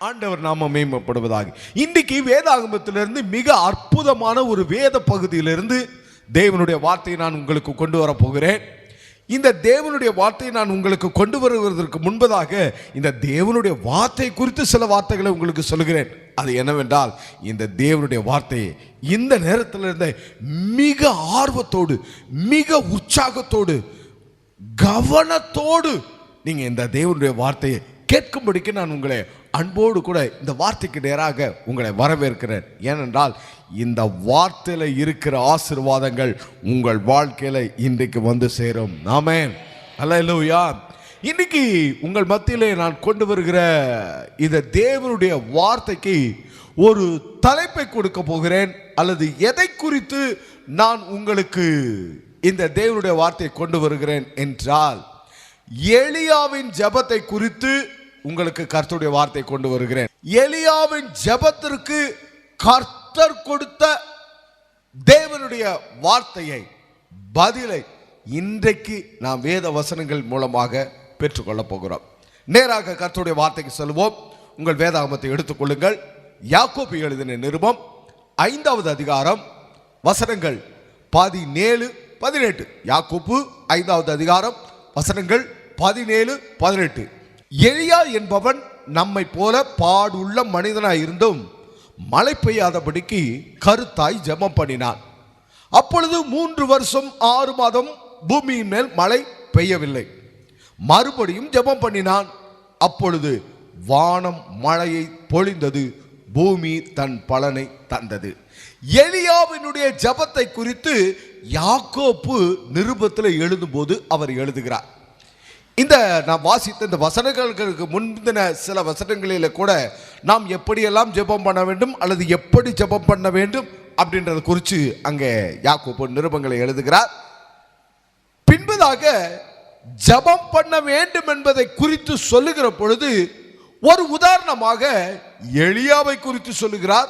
ஆண்டவர் நாம மேம்படுவதாக. இன்றைக்கு வேதாகமத்திலிருந்து மிக அற்புதமான ஒரு வேத பகுதியிலிருந்து தேவனுடைய வார்த்தையை நான் உங்களுக்கு கொண்டு வர போகிறேன். இந்த தேவனுடைய வார்த்தையை நான் உங்களுக்கு கொண்டு வருவதற்கு முன்பதாக இந்த தேவனுடைய வார்த்தை குறித்து சில வார்த்தைகளை உங்களுக்கு சொல்கிறேன். அது என்னவென்றால், இந்த தேவனுடைய வார்த்தையை இந்த நேரத்தில் இருந்த மிக ஆர்வத்தோடு, மிக உற்சாகத்தோடு, கவனத்தோடு நீங்க இந்த தேவனுடைய வார்த்தையை கேட்கும்படிக்கு நான் உங்களை அன்போடு கூட இந்த வார்த்தைக்கு நேராக உங்களை வரவேற்கிறேன். ஏனென்றால் இந்த வார்த்தையில் இருக்கிற ஆசீர்வாதங்கள் உங்கள் வாழ்க்கையில் இன்றைக்கு வந்து சேரும். ஆமென், அல்லேலூயா. இன்னைக்கு உங்கள் மத்தியிலே நான் கொண்டு வருகிற இந்த தேவனுடைய வார்த்தைக்கு ஒரு தலைப்பை கொடுக்க போகிறேன். அல்லது எதை குறித்து நான் உங்களுக்கு இந்த தேவனுடைய வார்த்தையை கொண்டு வருகிறேன் என்றால், எலியாவின் ஜெபத்தை குறித்து உங்களுக்கு கர்த்தருடைய வார்த்தை கொண்டு வருகிறேன். எலியாவின் ஜெபத்திற்கு கர்த்தர் கொடுத்த தேவனுடைய வார்த்தையை, பதிலை இன்றைக்கு நாம் வேத வசனங்கள் மூலமாக பெற்றுக்கொள்ள போகிறோம். நேராக கர்த்தருடைய வார்த்தைக்கு செல்வோம். உங்கள் வேதாகமத்தை எடுத்துக்கொள்ளுங்கள். யாக்கோபு எழுதின நிருபம் 5வது அதிகாரம் வசனங்கள் 17, 18. யாக்கோபு 5வது அதிகாரம் வசனங்கள் 17, 18. எலியா என்பவன் நம்மை போல பாடுள்ள மனிதனாய் இருந்தும் மழை பெய்யாதபடிக்கு கருத்தாய் ஜெபம் பண்ணினான். அப்பொழுது 3 வருஷம் 6 மாதம் பூமியின் மேல் மழை பெய்யவில்லை. மறுபடியும் ஜெபம் பண்ணினான். அப்பொழுது வானம் மழையை பொழிந்தது, பூமி தன் பலனை தந்தது. எலியாவினுடைய ஜெபத்தை குறித்து யாக்கோபு நிருபத்தில் எழுதும்போது அவர் எழுதுகிறார். இந்த நான் வாசித்த இந்த வசனங்களுக்கு முந்தின சில வசனங்களில் கூட நாம் எப்படியெல்லாம் ஜெபம் பண்ண வேண்டும் அல்லது எப்படி ஜெபம் பண்ண வேண்டும் அப்படின்றத குறித்து அங்கே யாக்கோபு நிருபங்களை எழுதுகிறார். பின்பதாக ஜெபம் பண்ண வேண்டும் என்பதை குறித்து சொல்லுகிற பொழுது ஒரு உதாரணமாக எலியாவை குறித்து சொல்லுகிறார்.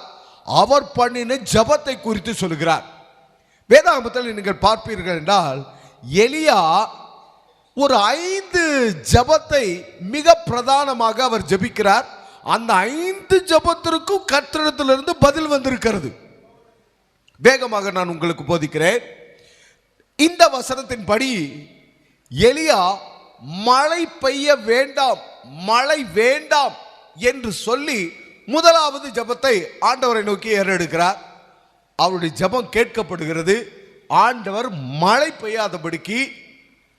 அவர் பண்ணின ஜெபத்தை குறித்து சொல்லுகிறார். வேதாகமத்தில் நீங்கள் பார்ப்பீர்கள் என்றால், எலியா ஒரு 5 ஜெபத்தை மிக பிரதானமாக அவர் ஜெபிக்கிறார். அந்த 5 ஜெபத்திற்கும் கர்த்தரிடத்திலிருந்து பதில் வந்திருக்கிறது. வேகமாக நான் உங்களுக்கு போதிக்கிறேன். இந்த வசனத்தின்படி எலியா மழை பெய்ய வேண்டாம், மழை வேண்டாம் என்று சொல்லி முதலாவது ஜெபத்தை ஆண்டவரை நோக்கி ஏறெடுக்கிறார். அவருடைய ஜெபம் கேட்கப்படுகிறது. ஆண்டவர் மழை பெய்யாதபடிக்கு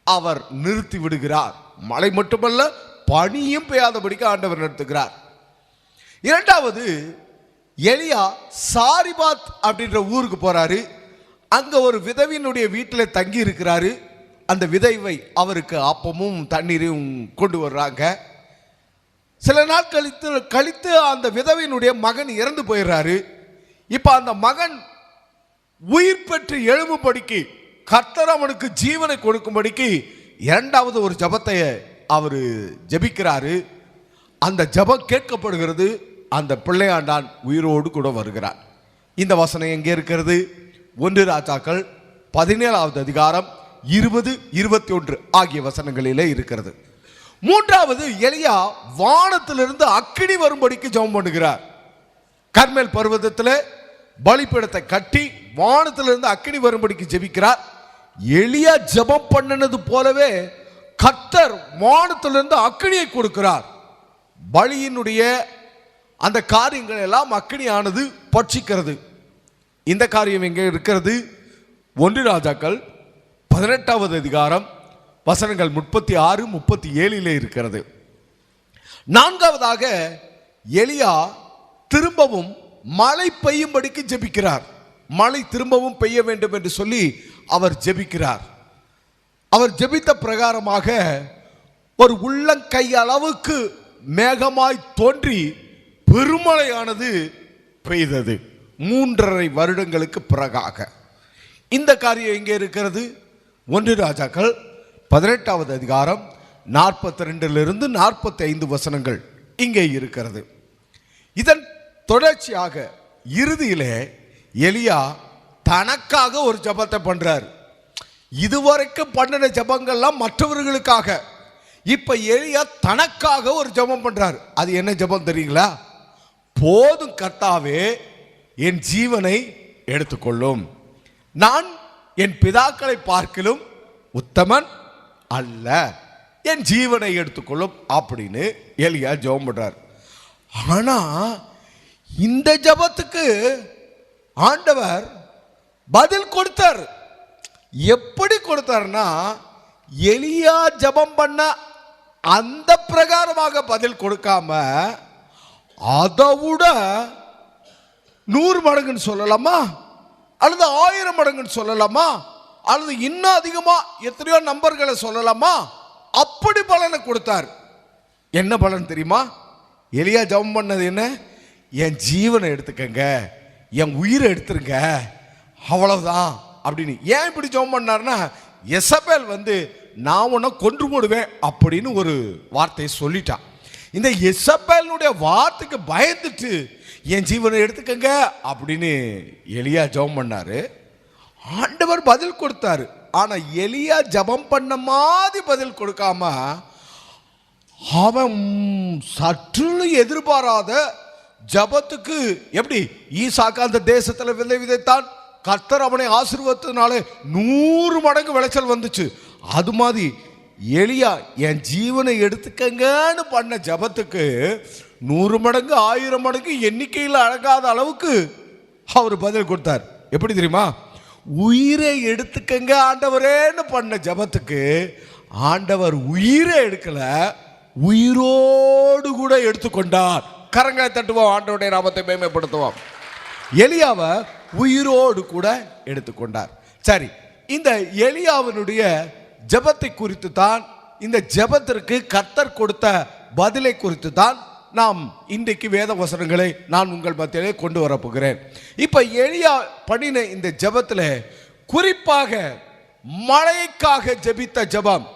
அவர் நிறுத்தி விடுகிறார். மழை மட்டுமல்ல, பனியும் பெய்யாதபடிக்கு ஆண்டவர் நிறுத்துகிறார். இரண்டாவது, எலியா சாரிபாத் அப்படின்ற ஊருக்கு போறாரு. அங்க ஒரு விதவியினுடைய வீட்டில் தங்கி இருக்கிறாரு. அந்த விதவை அவருக்கு அப்பமும் தண்ணீரையும் கொண்டு வர்றாங்க. சில நாள் கழித்து அந்த விதவியினுடைய மகன் இறந்து போயிடுறாரு. இப்ப அந்த மகன் உயிர் பெற்று எழும்படிக்கு, கர்த்தர் அவனுக்கு ஜீவனை கொடுக்கும்படிக்கு இரண்டாவது ஒரு ஜெபத்தை அவர் ஜெபிக்கிறாரு. அந்த ஜெபம் கேட்கப்படுகிறது. அந்த பிள்ளையாண்டான் உயிரோடு கூட வருகிறார். இந்த வசனம் எங்கே இருக்கிறது? 1 ராஜாக்கள் 17வது அதிகாரம் 20, 21 ஆகிய வசனங்களிலே இருக்கிறது. மூன்றாவது, எலியா வானத்திலிருந்து அக்கினி வரும்படிக்கு ஜெபம் பண்ணுகிறார். கர்மேல் பர்வதத்தில் பலிபீடத்தை கட்டி வானத்திலிருந்து அக்கினி வரும்படிக்கு ஜெபிக்கிறார். எலியா ஜெபம் பண்ணினது போலவே கர்த்தர் வானத்திலிருந்து அக்கினியை கொடுக்கிறார். பலியினுடைய அந்த காரியங்கள் எல்லாம் அக்கினியானது பட்சிக்கிறது. இந்த காரியம் எங்கே இருக்கிறது? 1 ராஜாக்கள் 18வது அதிகாரம் வசனங்கள் 36, 37 இருக்கிறது. நான்காவதாக, எலியா திரும்பவும் மழை பெய்யும்படிக்கு ஜெபிக்கிறார். மழை திரும்பவும் பெய்ய வேண்டும் என்று சொல்லி அவர் ஜெபிக்கிறார். அவர் ஜெபித்த பிரகாரமாக ஒரு உள்ளங்கை அளவுக்கு மேகமாய் தோன்றி பெருமழையானது பெய்தது 3.5 வருடங்களுக்கு பிறகாக. இந்த காரியம் எங்கே இருக்கிறது? 1 ராஜாக்கள் 18வது அதிகாரம் 42 45 வசனங்கள் இங்கே இருக்கிறது. இதன் தொடர்ச்சியாக இறுதியிலே எலியா தனக்காக ஒரு ஜெபத்தை பண்றார். இதுவரைக்கும் பண்ணின ஜெபங்கள்லாம் மற்றவர்களுக்காக. இப்ப எலியா தனக்காக ஒரு ஜெபம் பண்றார். அது என்ன ஜெபம் தெரியுங்களா? போதும் கர்த்தாவே, என் ஜீவனை எடுத்துக்கொள்ளும். நான் என் பிதாக்களை பார்க்கிலும் உத்தமன் அல்ல, என் ஜீவனை எடுத்துக்கொள்ளும் அப்படின்னு எலியா ஜெபம் பண்றார். ஆனா இந்த ஜெபத்துக்கு ஆண்டவர் பதில் கொடுத்தார். எப்படி கொடுத்தார்னா, எலியா ஜெபம் பண்ண அந்த பிரகாரமாக பதில் கொடுக்காம அதை விட 100 மடங்குன்னு சொல்லலாமா, அல்லது 1000 மடங்குன்னு சொல்லலாமா, அல்லது இன்னும் அதிகமா எத்தனையோ நம்பர்களை சொல்லலாமா, அப்படி பலனை கொடுத்தார். என்ன பலன் தெரியுமா? எலியா ஜெபம் பண்ணது என்ன? என் ஜீவனை எடுத்துக்கங்க, என் உயிரை எடுத்துருங்க, அவ்வளவுதான் அப்படின்னு. ஏன் இப்படி ஜெபம் பண்ணார்னா, எசபேல் நான் உன்னை கொன்று போடுவேன் அப்படின்னு ஒரு வார்த்தையை சொல்லிட்டான். இந்த எசபேலுடைய வார்த்தைக்கு பயந்துட்டு என் ஜீவனை எடுத்துக்கங்க அப்படின்னு எலியா ஜெபம் பண்ணாரு. ஆண்டவர் பதில் கொடுத்தாரு. ஆனா எலியா ஜெபம் பண்ண மாதிரி பதில் கொடுக்காம அவன் சற்று எதிர்பாராத ஜெபத்துக்கு, எப்படி ஈசாக்கு அந்த தேசத்துல விதைத்தான், கர்த்தர் அவனை ஆசீர்வதித்தனால 100 மடங்கு விளைச்சல் வந்துச்சு. அது மாதிரி எலியா என் ஜீவனை எடுத்துக்கங்கன்னு பண்ண ஜெபத்துக்கு 100 மடங்கு 1000 மடங்கு எண்ணிக்கையில் அழகாத அளவுக்கு அவர் பதில் கொடுத்தார். எப்படி தெரியுமா? உயிரை எடுத்துக்கங்க ஆண்டவரேன்னு பண்ண ஜெபத்துக்கு ஆண்டவர் உயிரை எடுக்கல, உயிரோடு கூட எடுத்துக்கொண்டார். கரங்களை தட்டுவோம், ஆண்டவருடைய நாமத்தை மேன்மைப்படுத்துவோம். எலியாவை உயிரோடு கூட எடுத்துக்கொண்டார். சரி, இந்த எலியாவினுடைய ஜெபத்தை குறித்து தான், இந்த ஜெபத்திற்கு கர்த்தர் கொடுத்த பதிலை குறித்து தான் நாம் இன்றைக்கு வேத வசனங்களை நான் உங்கள் மத்தியிலே கொண்டு வரப்போகிறேன். இப்ப எலியா பண்ணின இந்த ஜெபத்தில் குறிப்பாக மழைக்காக ஜெபித்த ஜெபம்,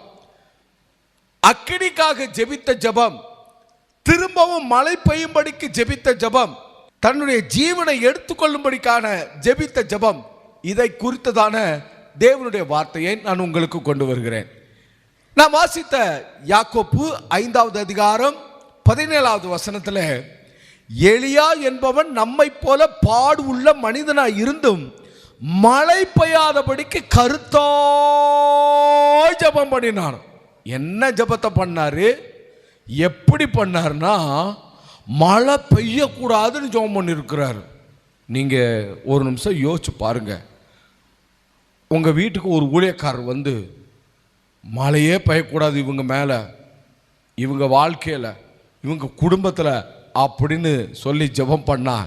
அக்கினிக்காக ஜெபித்த ஜெபம், திரும்பவும் மழை பெய்யும்படிக்கு ஜெபித்த ஜெபம், தன்னுடைய ஜீவனை எடுத்துக்கொள்ளும்படிக்கான ஜெபித்த ஜெபம், இதை குறித்ததான தேவனுடைய வார்த்தையை நான் உங்களுக்கு கொண்டு வருகிறேன். நான் வாசித்த யாக்கோப்பு 5வது அதிகாரம் 17வது வசனத்தில், எலியா என்பவன் நம்மை போல பாடு உள்ள மனிதனாய் இருந்தும் மழை பெய்யாதபடிக்கு கருத்தாய் ஜெபம் பண்ணினான். என்ன ஜெபத்தை பண்ணாரு? எப்படி பண்ணார்னா, மழை பெய்யக்கூடாதுன்னு ஜெபம் பண்ணியிருக்கிறார். நீங்க ஒரு நிமிஷம் யோசிச்சு பாருங்க. உங்க வீட்டுக்கு ஒரு ஊழியக்காரர் மழையே பெய்யக்கூடாது இவங்க மேல, இவங்க வாழ்க்கையில, இவங்க குடும்பத்தில் அப்படின்னு சொல்லி ஜெபம் பண்ணா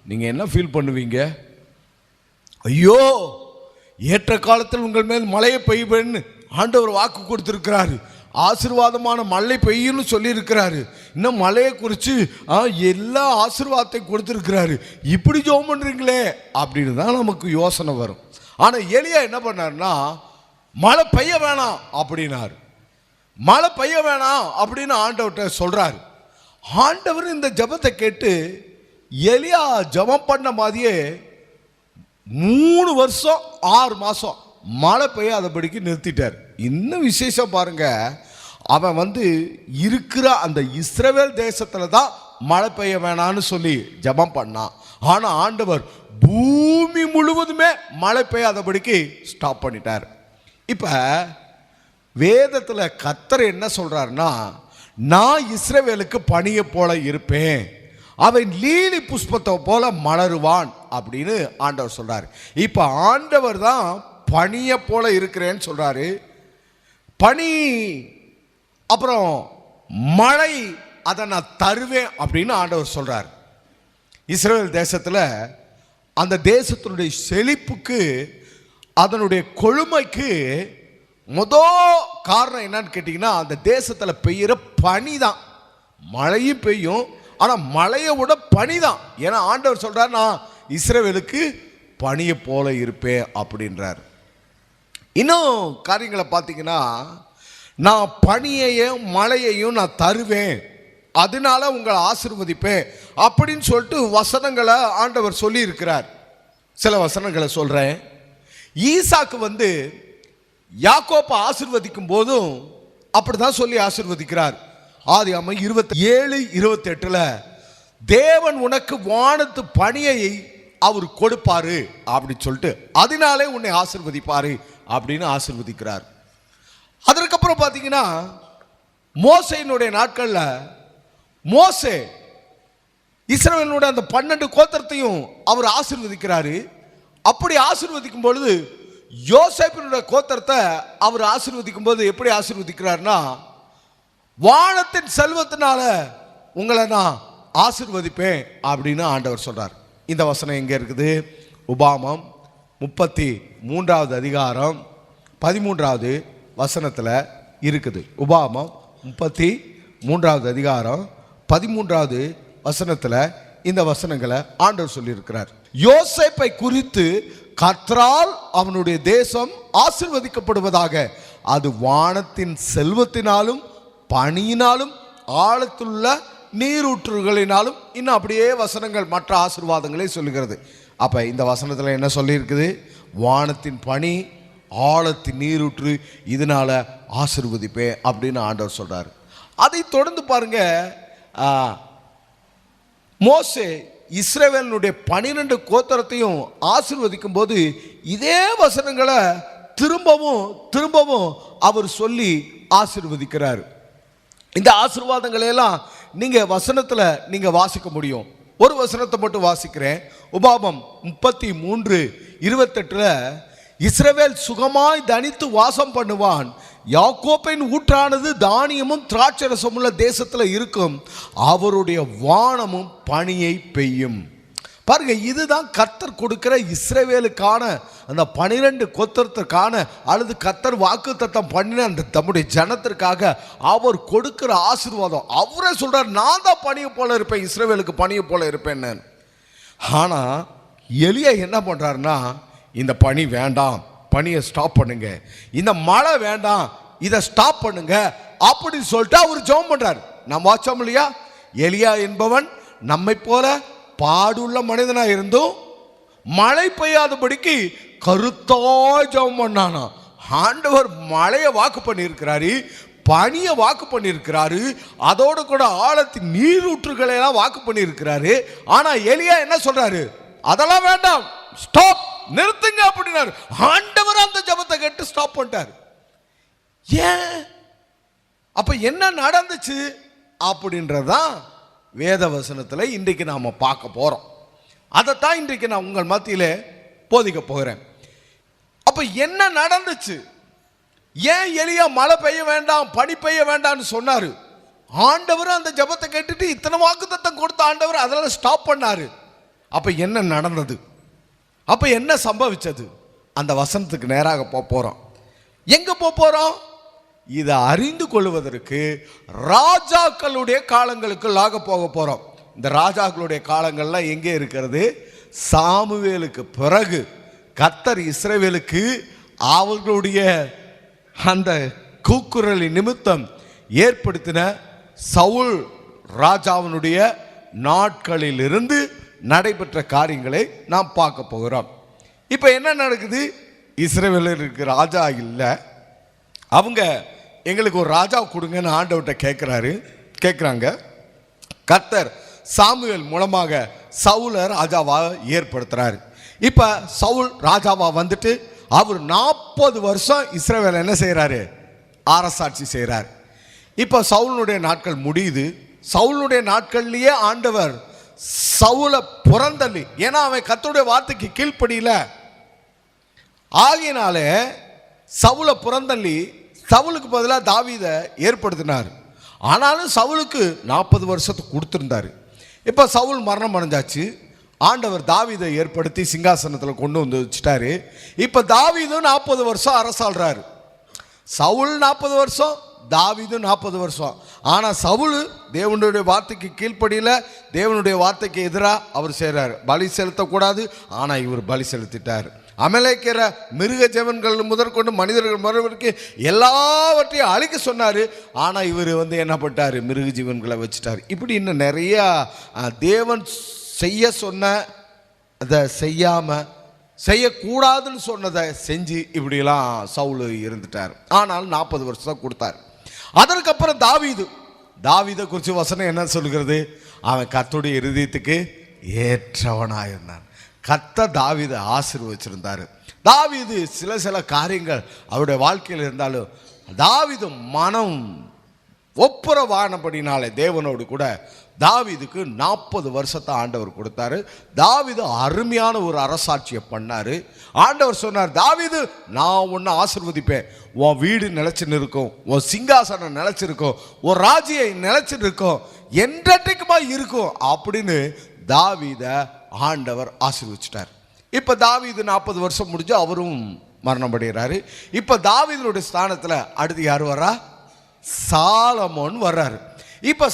நீங்க என்ன ஃபீல் பண்ணுவீங்க? ஐயோ, ஏற்ற காலத்தில் உங்கள் மேல் மழையை பெய்யுன்னு ஆண்டவர் வாக்கு கொடுத்திருக்கிறாரு, ஆசீர்வாதமான மழை பெய்யும்னு சொல்லியிருக்கிறாரு, இன்னும் மழையை குறித்து எல்லா ஆசீர்வாதத்தை கொடுத்துருக்கிறாரு, இப்படி ஜெபம் பண்ணுறீங்களே அப்படின்னு தான் நமக்கு யோசனை வரும். ஆனால் எலியா என்ன பண்ணார்னா, மழை பெய்ய வேணாம் அப்படின்னாரு. மழை பெய்ய வேணாம் அப்படின்னு ஆண்டவர்கிட்ட சொல்றாரு. ஆண்டவர் இந்த ஜெபத்தை கேட்டு எலியா ஜெபம் பண்ண மாதிரியே 3 வருஷம் 6 மாசம் மழை பெய்யாதபடிக்கு நிறுத்திட்டார். இன்னும் விசேஷம் பாருங்க, அவன் இருக்கிற அந்த இஸ்ரவேல் தேசத்துல தான் மழை பெய்ய வேணான்னு சொல்லி ஜெபம் பண்ணான். ஆனா ஆண்டவர் பூமி முழுவதுமே மழை பெய்யாதபடிக்கு ஸ்டாப் பண்ணிட்டார். இப்ப வேதத்துல கர்த்தர் என்ன சொல்றாருன்னா, நான் இஸ்ரவேலுக்கு பனியை போல இருப்பேன், அவன் லீலி புஷ்பத்தை போல மலருவான் அப்படின்னு ஆண்டவர் சொல்றாரு. இப்ப ஆண்டவர் தான் பனியை போல இருக்கிறேன்னு சொல்றாரு. பனி அப்புறம் மழை அதை நான் தருவேன் அப்படின்னு ஆண்டவர் சொல்றார். இஸ்ரவேல் தேசத்தில் அந்த தேசத்தினுடைய செழிப்புக்கு, அதனுடைய கொழுமைக்கு காரணம் என்னன்னு கேட்டீங்கன்னா, அந்த தேசத்தில் பெய்கிற பனி தான். மழையும் பெய்யும், ஆனால் மழையை விட பனி தான். ஏன்னா ஆண்டவர் சொல்றார், நான் இஸ்ரவேலுக்கு பனியை போல இருப்பேன் அப்படின்றார். இன்னும் காரியங்களை பார்த்தீங்கன்னா, நான் பனியையும் மழையையும் நான் தருவேன், அதனால உங்களை ஆசீர்வதிப்பேன் அப்படின்னு சொல்லிட்டு வசனங்களை ஆண்டவர் சொல்லி இருக்கிறார். சில வசனங்களை சொல்றேன். ஈசாக்கு யாக்கோப்பை ஆசீர்வதிக்கும் போதும் அப்படிதான் சொல்லி ஆசீர்வதிக்கிறார். ஆதியாகமம் 27:28 தேவன் உனக்கு வானத்து பணியை அவர் கொடுப்பாரு அப்படி சொல்லிட்டு அதனாலே உன்னை ஆசீர்வதிப்பாரு அப்படின்னு ஆசீர்வதிக்கிறார். அதற்கப்புறம் பார்த்தீங்கன்னா மோசேயினுடைய நாட்களில் மோசே இஸ்ரவேலுடைய அந்த 12 கோத்திரத்தையும் அவர் ஆசீர்வதிக்கிறாரு. அப்படி ஆசீர்வதிக்கும் பொழுது யோசேப்பினுடைய கோத்திரத்தை அவர் ஆசீர்வதிக்கும் போது எப்படி ஆசீர்வதிக்கிறார்னா, வானத்தின் செல்வத்தினால உங்களை நான் ஆசீர்வதிப்பேன் அப்படின்னு ஆண்டவர் சொல்றார். இந்த வசனம் எங்க இருக்குது? உபாகமம் 33வது அதிகாரம் 13வது வசனத்தில் இருக்குது. உபாகமம் 33வது அதிகாரம் 13வது வசனத்தில் இந்த வசனங்களை ஆண்டவர் சொல்லியிருக்கிறார். யோசேப்பை குறித்து கர்த்தரால் அவனுடைய தேசம் ஆசீர்வதிக்கப்படுவதாக, அது வானத்தின் செல்வத்தினாலும் பணியினாலும் ஆழத்துள்ள நீரூற்றுகளினாலும், இன்னும் அப்படியே வசனங்கள் மற்ற ஆசீர்வாதங்களை சொல்லுகிறது. அப்ப இந்த வசனத்தில் என்ன சொல்லியிருக்குது? வானத்தின் பணி, ஆழத்தின் நீரூற்று, இதனால ஆசீர்வதிப்பேன் அப்படின்னு ஆண்டவர் சொல்றாரு. அதை தொடர்ந்து பாருங்க, மோசே இஸ்ரவேலினுடைய 12 கோத்திரத்தையும் ஆசீர்வதிக்கும் போது இதே வசனங்களை திரும்பவும் அவர் சொல்லி ஆசீர்வதிக்கிறார். இந்த ஆசீர்வாதங்களை எல்லாம் நீங்க வசனத்துல நீங்க வாசிக்க முடியும். ஒரு வசனத்தை மட்டும் வாசிக்கிறேன். உபாகமம் 33:28 இஸ்ரவேல் சுகமாய் தனித்து வாசம் பண்ணுவான், யாக்கோப்பின் ஊற்றானது தானியமும் திராட்சரசம் உள்ள தேசத்தில் இருக்கும், அவருடைய வானமும் பனியை பெய்யும். பாருங்க, இதுதான் கர்த்தர் கொடுக்கிற இஸ்ரவேலுக்கான அந்த 12 கோத்திரத்திற்கான அல்லது கர்த்தர் வாக்குத்தத்தம் பண்ணின அந்த தம்முடைய ஜனத்திற்காக அவர் கொடுக்கிற ஆசீர்வாதம். அவரே சொல்றார், நான் தான் பனியை போல இருப்பேன், இஸ்ரவேலுக்கு பனியை போல இருப்பேன்னு. ஆனா எலியா என்ன பண்றாருன்னா, இந்த பனி வேண்டாம், பனியை ஸ்டாப் பண்ணுங்க, இந்த மழை வேண்டாம், இதை ஸ்டாப் பண்ணுங்க அப்படின்னு சொல்லிட்டு அவர் ஜெபம் பண்றாரு. நாம் வாச்சோம் இல்லையா? எலியா என்பவன் நம்மை போல பாடுள்ள மனிதனா இருந்தும் மழை பெய்யாதபடிக்கு கருத்தாய் ஜெபம் பண்ணானா. ஆண்டவர் மழையை வாக்கு பண்ணியிருக்கிறாரு, பனியை வாக்கு பண்ணியிருக்கிறாரு, அதோடு கூட ஆழத்தின் நீரூற்றுகளை எல்லாம் வாக்கு பண்ணியிருக்கிறாரு. ஆனா எலியா என்ன சொல்றாரு? அதெல்லாம் வேண்டாம், ஸ்டாப், நிறுத்துங்க அப்படின்னாரு. ஆண்டவர் அந்த ஜெபத்தை கேட்டு ஸ்டாப் பண்ணிட்டார். ஏன்? அப்ப என்ன நடந்துச்சு அப்படின்றதான் வேத வசனத்தில் இன்றைக்கு நாம பார்க்க போறோம். அதைத்தான் இன்றைக்கு நான் உங்கள் மத்தியிலே போதிக்க போகிறேன். அப்ப என்ன நடந்துச்சு? ஏன் எலியா மழை பெய்ய வேண்டாம், பனி பெய்ய வேண்டாம்னு சொன்னாரு? ஆண்டவர் அந்த ஜெபத்தை கேட்டுட்டு இத்தனை வாக்குத்தத்தம் கொடுத்த ஆண்டவர் அதெல்லாம் ஸ்டாப் பண்ணாரு. அப்ப என்ன நடந்தது? அப்ப என்ன சம்பவிச்சது? அந்த வசனத்துக்கு நேராக போறோம். எங்க போறோம்? இதை அறிந்து கொள்வதற்கு ராஜாக்களுடைய காலங்களுக்குள்ளாக போக போறோம். இந்த ராஜாக்களுடைய காலங்கள்லாம் எங்கே இருக்கிறது? சாமுவேலுக்கு பிறகு கர்த்தர் இஸ்ரவேலுக்கு அவர்களுடைய அந்த கூக்குரலின் நிமித்தம் ஏற்படுத்தின சவுல் ராஜாவினுடைய நாட்களிலிருந்து நடைபெற்ற காரியங்களை நாம் பார்க்க போகிறோம். இப்போ என்ன நடக்குது? இஸ்ரவேலருக்கு ராஜா இல்லை, அவங்க எங்களுக்கு ஒரு ராஜா கொடுங்கன்னு ஆண்டவர்கிட்ட கேட்குறாங்க. கர்த்தர் சாமுவேல் மூலமாக சவுலை ராஜாவா ஏற்படுத்துறாரு. இப்போ சவுல் ராஜாவா வந்துட்டு அவர் 40 வருஷம் இஸ்ரவேல் என்ன செய்கிறாரு? அரசாட்சி செய்கிறார். இப்போ சவுலுடைய நாட்கள் முடியுது. சவுலுடைய நாட்கள்லேயே ஆண்டவர் சவுலை புறந்தள்ளி, ஏன்னா அவன் கர்த்தருடைய வார்த்தைக்கு கீழ்ப்படியில ஆகினாலே சவுலை புறந்தள்ளி சவுலுக்கு பதிலாக தாவீதை ஏற்படுத்தினார். ஆனாலும் சவுலுக்கு 40 வருஷத்தை கொடுத்துருந்தாரு. இப்போ சவுல் மரணம் அடைஞ்சாச்சு. ஆண்டவர் தாவீதை ஏற்படுத்தி சிங்காசனத்தில் கொண்டு வந்து வச்சுட்டாரு. இப்போ தாவீதும் 40 வருஷம் அரசாள்றாரு. சவுல் 40 வருஷம், தாவீது 40 வருஷம். ஆனால் சவுல் தேவனுடைய வார்த்தைக்கு கீழ்ப்படியில் தேவனுடைய வார்த்தைக்கு எதிராக அவர் செய்கிறார். பலி செலுத்தக்கூடாது, ஆனால் இவர் பலி செலுத்திட்டார். அமலேக்கிற மிருக ஜீவன்கள் முதற்கொண்டு மனிதர்கள் மறுவருக்கு எல்லாவற்றையும் அழிக்க சொன்னார். ஆனால் இவர் என்ன பண்ணிட்டார்? மிருக ஜீவன்களை வச்சுட்டார். இப்படி இன்னும் நிறையா தேவன் செய்ய சொன்ன அதை செய்யாமல், செய்யக்கூடாதுன்னு சொன்னதை செஞ்சு இப்படிலாம் சவுல் இருந்துட்டார். ஆனால் 40 வருஷம் கொடுத்தார். அதற்கப்புறம் தாவீதை குறித்து வசனம் என்ன சொல்கிறது? அவன் கர்த்தருடைய இருதயத்துக்கு ஏற்றவனாயிருந்தான். கர்த்தர் தாவீதை ஆசீர்வதிச்சிருந்தாரு. தாவீது சில காரியங்கள் அவருடைய வாழ்க்கையில் இருந்தாலும் தாவீது மனம் ஒப்புரவானபடினாலே தேவனோடு கூட தாவீதுக்கு 40 வருஷத்தை ஆண்டவர் கொடுத்தாரு. தாவீது அருமையான ஒரு அரசாட்சியை பண்ணாரு. ஆண்டவர் சொன்னார், தாவீது நான் உன்னை ஆசீர்வதிப்பேன், உன் வீடு நிலைச்சுன்னு இருக்கும், உன் சிங்காசனம் நிலைச்சிருக்கும், உன் ராஜ்யம் நிலைச்சுன்னு இருக்கும், என்றைக்குமா இருக்கும் அப்படின்னு தாவீதை ஆண்டவர் ஆசீர்வதிச்சிட்டார். இப்போ தாவீது 40 வருஷம் முடிஞ்சு அவரும் மரணம் அடைகிறாரு. இப்போ தாவீதுடைய ஸ்தானத்தில் அடுத்து யார் வர்றா? சாலமோன் வர்றாரு. இப்போ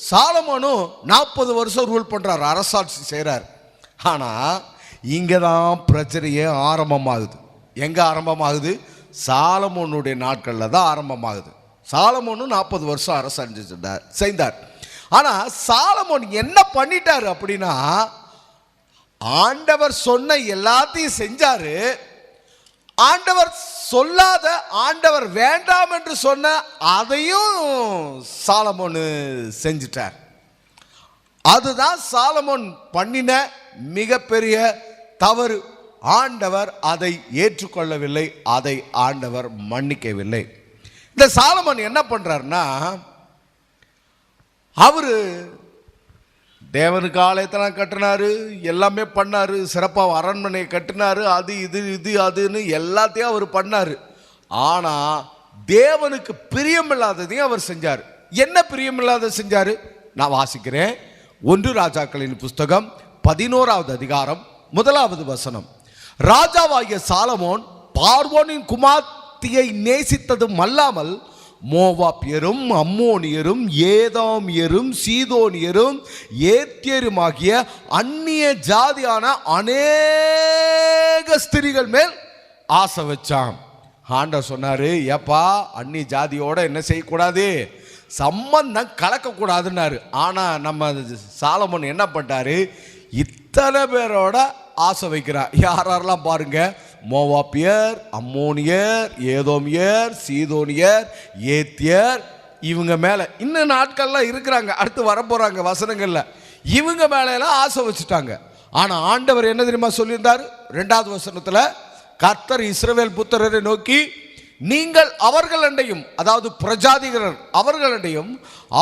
சாலமோனும் 40 வருஷம் ரூல் பண்ணுறாரு, அரசாட்சி செய்கிறார். ஆனால் இங்கே தான் பிரச்சனையே ஆரம்பமாகுது. எங்கே ஆரம்பமாகுது? சாலமோனுடைய நாட்களில் தான் ஆரம்பமாகுது. சாலமோனும் 40 வருஷம் அரசாட்சி செய்தார். ஆனால் சாலமோன் என்ன பண்ணிட்டார் அப்படின்னா, ஆண்டவர் சொன்ன எல்லாத்தையும் செஞ்சாரு. ஆண்டவர் சொல்லாத, ஆண்டவர் வேண்டாம் என்று சொன்ன அதையும் சாலமோன் செஞ்சிட்டார். அதுதான் சாலமோன் பண்ணின மிகப்பெரிய தவறு. ஆண்டவர் அதை ஏற்றுக்கொள்ளவில்லை, அதை ஆண்டவர் மன்னிக்கவில்லை. இந்த சாலமோன் என்ன பண்றாருன்னா, அவரு தேவனுக்கு ஆலயத்தெல்லாம் கட்டினாரு, எல்லாமே பண்ணாரு, சிறப்பாக அரண்மனையை கட்டினாரு, அது இது அதுன்னு எல்லாத்தையும் அவர் பண்ணாரு. ஆனால் தேவனுக்கு பிரியமில்லாததையும் அவர் செஞ்சார். என்ன பிரியமில்லாத செஞ்சாரு? நான் வாசிக்கிறேன். 1 ராஜாக்களின் புஸ்தகம் 11வது அதிகாரம் 1வது வசனம். ராஜாவாகிய சாலமோன் பார்வோனின் குமார்த்தியை நேசித்ததும் அல்லாமல் மோவாபியரும் அம்மோனியரும் ஏதாமியரும் சீதோனியரும் ஏத்தியருமாகிய அந்நிய ஜாதியான அநேக ஸ்திரீகள் மேல் ஆசை வச்சான். ஆண்டவர் சொன்னாரு, ஏப்பா அந்நிய ஜாதியோட என்ன செய்யக்கூடாது, சம்பந்தம் கலக்கக்கூடாதுன்னாரு. ஆனால் நம்ம சாலமோன் என்ன பண்ணிட்டாரு, இத்தனை பேரோட ஆசை வைக்கிறார். யாரெல்லாம் பாருங்க, மோவாபியர், அம்மோனியர், ஏதோமியர், சீதோனியர், ஏத்தியர், இவங்க மேலே இன்னும் நாட்கள்லாம் இருக்கிறாங்க, அடுத்து வரப்போறாங்க வசனங்கள்ல. இவங்க மேலெல்லாம் ஆசை வச்சுட்டாங்க. ஆனால் ஆண்டவர் என்ன தெரியுமா சொல்லியிருந்தார்? 2வது வசனத்தில், கர்த்தர் இஸ்ரவேல் புத்திரரை நோக்கி, நீங்கள் அவர்களண்டையும், அதாவது பிரஜாதிகள் அவர்களண்டையும்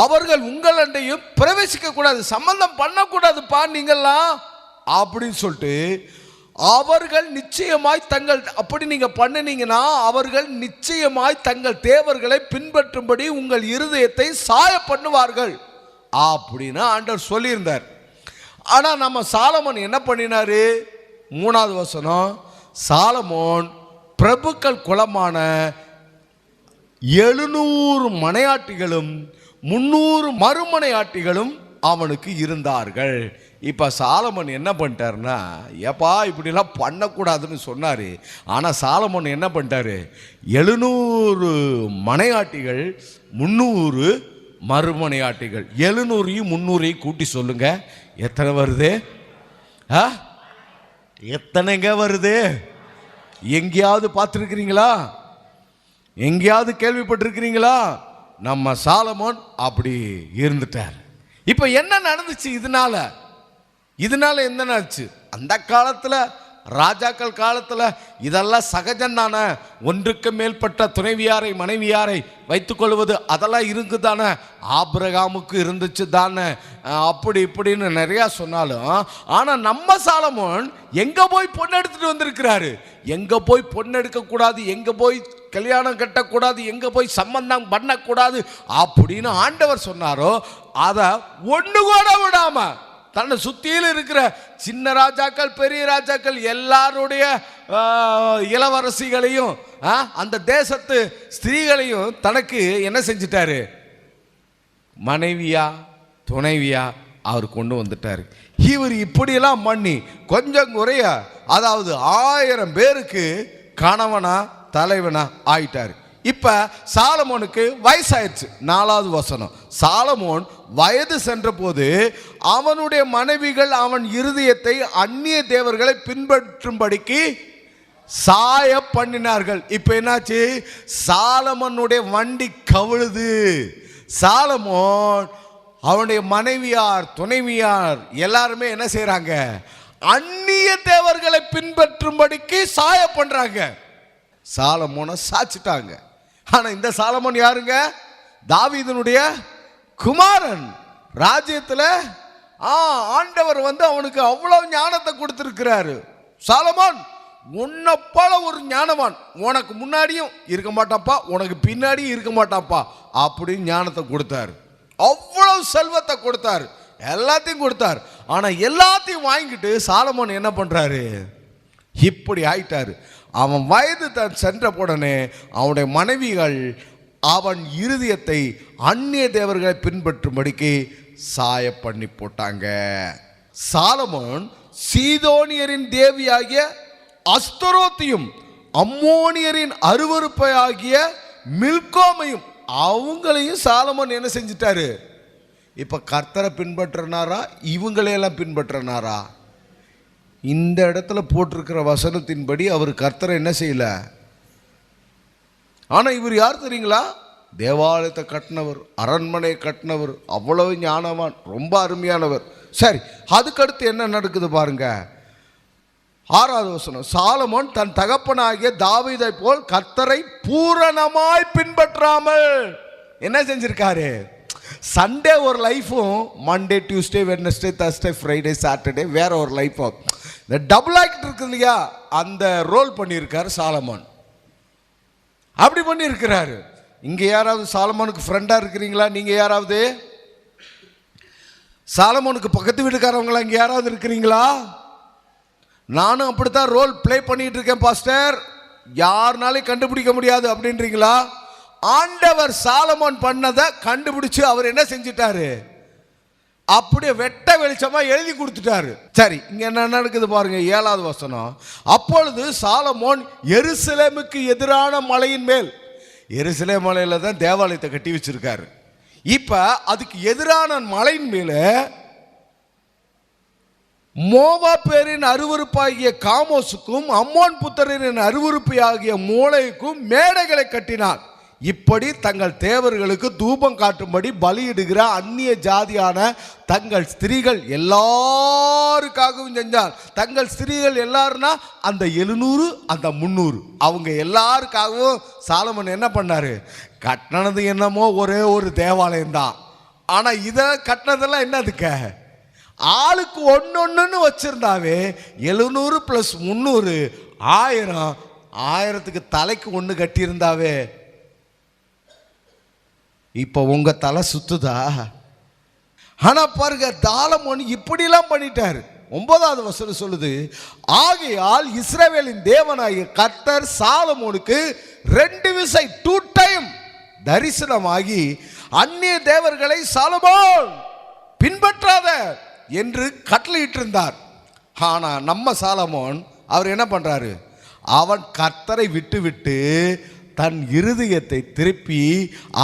அவர்கள் உங்களண்டையும் பிரவேசிக்க கூடாது, சம்பந்தம் பண்ணக்கூடாதுப்பா நீங்கள்லாம் அப்படின்னு சொல்லிட்டு, அவர்கள் நிச்சயமாய் தங்கள், அப்படி நீங்க பண்ணினீங்கன்னா அவர்கள் நிச்சயமாய் தங்கள் தேவர்களை பின்பற்றும்படி உங்கள் இருதயத்தை சாய பண்ணுவார்கள் அப்படின்னு ஆண்டவர் சொல்லியிருந்தார். ஆனா நம்ம சாலமோன் என்ன பண்ணினாரு? 3வது வசனம், சாலமோன் பிரபுக்கள் குலமான 700 மனையாட்டிகளும் 300 மறுமனையாட்டிகளும் அவனுக்கு இருந்தார்கள். இப்போ சாலமோன் என்ன பண்ணிட்டாருன்னா, ஏப்பா இப்படிலாம் பண்ணக்கூடாதுன்னு சொன்னார். ஆனால் சாலமோன் என்ன பண்ணிட்டாரு, 700 மனையாட்டிகள் 300 மறுமனையாட்டிகள், 700ஐயும் 300ஐயும் கூட்டி சொல்லுங்க, எத்தனை வருது? எத்தனைங்க வருது? எங்கேயாவது பார்த்துருக்கிறீங்களா? எங்கேயாவது கேள்விப்பட்டிருக்கிறீங்களா? நம்ம சாலமோன் அப்படி இருந்துட்டார். இப்போ என்ன நடந்துச்சு? இதனால என்ன ஆச்சு? அந்த காலத்தில், ராஜாக்கள் காலத்தில் இதெல்லாம் சகஜம்தான. ஒன்றுக்கு மேற்பட்ட துணைவியாரை மனைவியாரை வைத்துக்கொள்வது அதெல்லாம் இருக்குதானே, ஆபிரகாமுக்கு இருந்துச்சு தானே, அப்படி இப்படின்னு நிறையா சொன்னாலும், ஆனால் நம்ம சாலமோன் எங்கே போய் பொண்ணு எடுத்துட்டு வந்திருக்கிறாரு? எங்கே போய் பொண்ணு எடுக்கக்கூடாது, எங்கே போய் கல்யாணம் கட்டக்கூடாது, எங்கே போய் சம்பந்தம் பண்ணக்கூடாது அப்படின்னு ஆண்டவர் சொன்னாரோ அதை ஒன்று கூட விடாம தன்னை சுத்தியில் இருக்கிற சின்ன ராஜாக்கள், பெரிய ராஜாக்கள் எல்லாருடைய இளவரசிகளையும் அந்த தேசத்து ஸ்திரீகளையும் தனக்கு என்ன செஞ்சிட்டாரு? மனைவியா துணைவியா அவர் கொண்டு வந்துட்டாரு. இவர் இப்படியெல்லாம் பண்ணி கொஞ்சம் குறைய, அதாவது 1000 பேருக்கு கணவனா தலைவனா ஆயிட்டாரு. இப்ப சாலமோனுக்கு வயசாயிடுச்சு. 4வது வசனம், சாலமோன் வயது சென்ற போது அவனுடைய மனைவிகள் அவன் இருதயத்தை அந்நிய தேவர்களை பின்பற்றும்படிக்கு சாய பண்ணினார்கள். இப்ப என்னாச்சு? சாலமோனுடைய வண்டி கவிழுது. சாலமோன் அவனுடைய மனைவியார், துணைவியார் எல்லாருமே என்ன செய்யறாங்க? அந்நிய தேவர்களை பின்பற்றும்படிக்கு சாய பண்றாங்க. சாலமோனை சாச்சிட்டாங்க. ஆனா இந்த சாலமோன் யாருங்க? தாவீதுனுடைய குமாரன். ராஜ்யத்துல ஆண்டவர் அவனுக்கு அவ்வளவு ஞானத்தை கொடுத்திருக்கிறாரு. சாலமோன், உன்னை போல ஒரு ஞானவான் உனக்கு முன்னாடியும் இருக்க மாட்டாப்பா, உனக்கு பின்னாடியும் இருக்க மாட்டாப்பா அப்படின்னு ஞானத்தை கொடுத்தாரு. அவ்வளவு செல்வத்தை கொடுத்தாரு, எல்லாத்தையும் கொடுத்தாரு. ஆனா எல்லாத்தையும் வாங்கிட்டு சாலமோன் என்ன பண்றாரு? இப்படி ஆயிட்டாரு. அவன் வயது சென்ற உடனே அவனுடைய மனைவிகள் அவன் இருதயத்தை அந்நிய தேவர்களை பின்பற்றும்படிக்கு சாய பண்ணி போட்டாங்க. சாலமோன் சீதோனியரின் தேவியாகிய அஸ்தரோத்தையும் அம்மோனியரின் அருவருப்பையாகிய மில்கோமையும் அவங்களையும் சாலமோன் என்ன செஞ்சிட்டாரு? இப்ப கர்த்தரை பின்பற்றினாரா, இவங்களையெல்லாம் பின்பற்றினாரா? இந்த இடத்துல போட்டிருக்கிற வசனத்தின்படி அவர் கர்த்தரை என்ன செய்யல. ஆனா இவர் யார் தெரியுங்களா? தேவாலயத்தை கட்டினவர், அரண்மனையை கட்டினவர், அவ்வளவு ஞானவான், ரொம்ப அருமையானவர். சரி, அதுக்கடுத்து என்ன நடக்குது பாருங்க. 6வது வசனம். சாலமோன் தன் தகப்பனாகிய தாவீதை போல் கர்த்தரை பூரணமாய் பின்பற்றாமல் என்ன செஞ்சிருக்காரு? சண்டே ஒரு லைஃபும், Monday Tuesday Wednesday Thursday Friday Saturday வேற ஒரு லைஃபும், இந்த டபுள் ஆக்ட் இருக்கு இல்லையா, அந்த ரோல் பண்ணியிருக்காரு சாலமோன். அப்படி பண்ணி இருக்கிறாரு. இங்க யாராவது சாலமோனுக்கு ஃப்ரெண்டா இருக்கிறீங்களா? நீங்க யாராவது சாலமோனுக்கு பக்கத்து வீட்டுக்காரவங்களா இங்க யாராவது இருக்கிறீங்களா? நானும் அப்படித்தான் ரோல் பிளே பண்ணிட்டு இருக்கேன் பாஸ்டர், யாருனாலையும் கண்டுபிடிக்க முடியாது அப்படின்றீங்களா? ஆண்டவர் சாலமோன் பண்ணதை கண்டுபிடிச்சு அவர் என்ன செஞ்சிட்டாரு? அப்படியே வெட்ட வெளிச்சமா எழுதி கொடுத்துட்டாரு. சரி, இங்க என்ன நடக்குது பாருங்க. 7வது வசனம். அப்பொழுது சாலமோன் எருசலேமுக்கு எதிரான மலையின் மேல், எருசலேம் மலையில தான் தேவாலயத்தை கட்டி வச்சிருக்காரு. இப்ப அதுக்கு எதிரான மலையின் மேல மோவாபேரின் அருவருப்பாகிய காமோசுக்கும் அம்மோன் புத்திரரின் அருவருப்பு ஆகிய மூளைக்கும் மேடைகளை கட்டினார். இப்படி தங்கள் தேவர்களுக்கு தூபம் காட்டும்படி பலியிடுகிற அந்நிய ஜாதியான தங்கள் ஸ்திரீகள் எல்லாருக்காகவும் செஞ்சார். தங்கள் ஸ்திரீகள் எல்லாருன்னா அந்த 700 அந்த 300 அவங்க எல்லாருக்காகவும் சாலமோன் என்ன பண்ணாரு? கட்டினது என்னமோ ஒரே ஒரு தேவாலயம் தான். ஆனா இதை கட்டினதெல்லாம் என்னதுக்க? ஆளுக்கு ஒன்னொன்னு வச்சிருந்தாவே 700 + 300 1000, 1000க்கு தலைக்கு ஒன்று கட்டியிருந்தாவே இப்ப உங்க தலை சுத்துதா? ஆனா பாருங்க, சாலமோன் இப்படிலாம் பண்ணிட்டாரு. 9வது வசனம் சொல்லுது, ஆகையால் இஸ்ரவேலின் தேவனாகிய கர்த்தர் சாலமோனுக்கு 2 விசை 2 டைம் தரிசனமாகி அந்நிய தேவர்களை சாலமோன் பின்பற்றாத என்று கட்டளையிட்டு இருந்தார். ஆனா நம்ம சாலமோன் அவர் என்ன பண்றாரு? அவன் கர்த்தரை விட்டு விட்டு தன் இருதயத்தை திருப்பி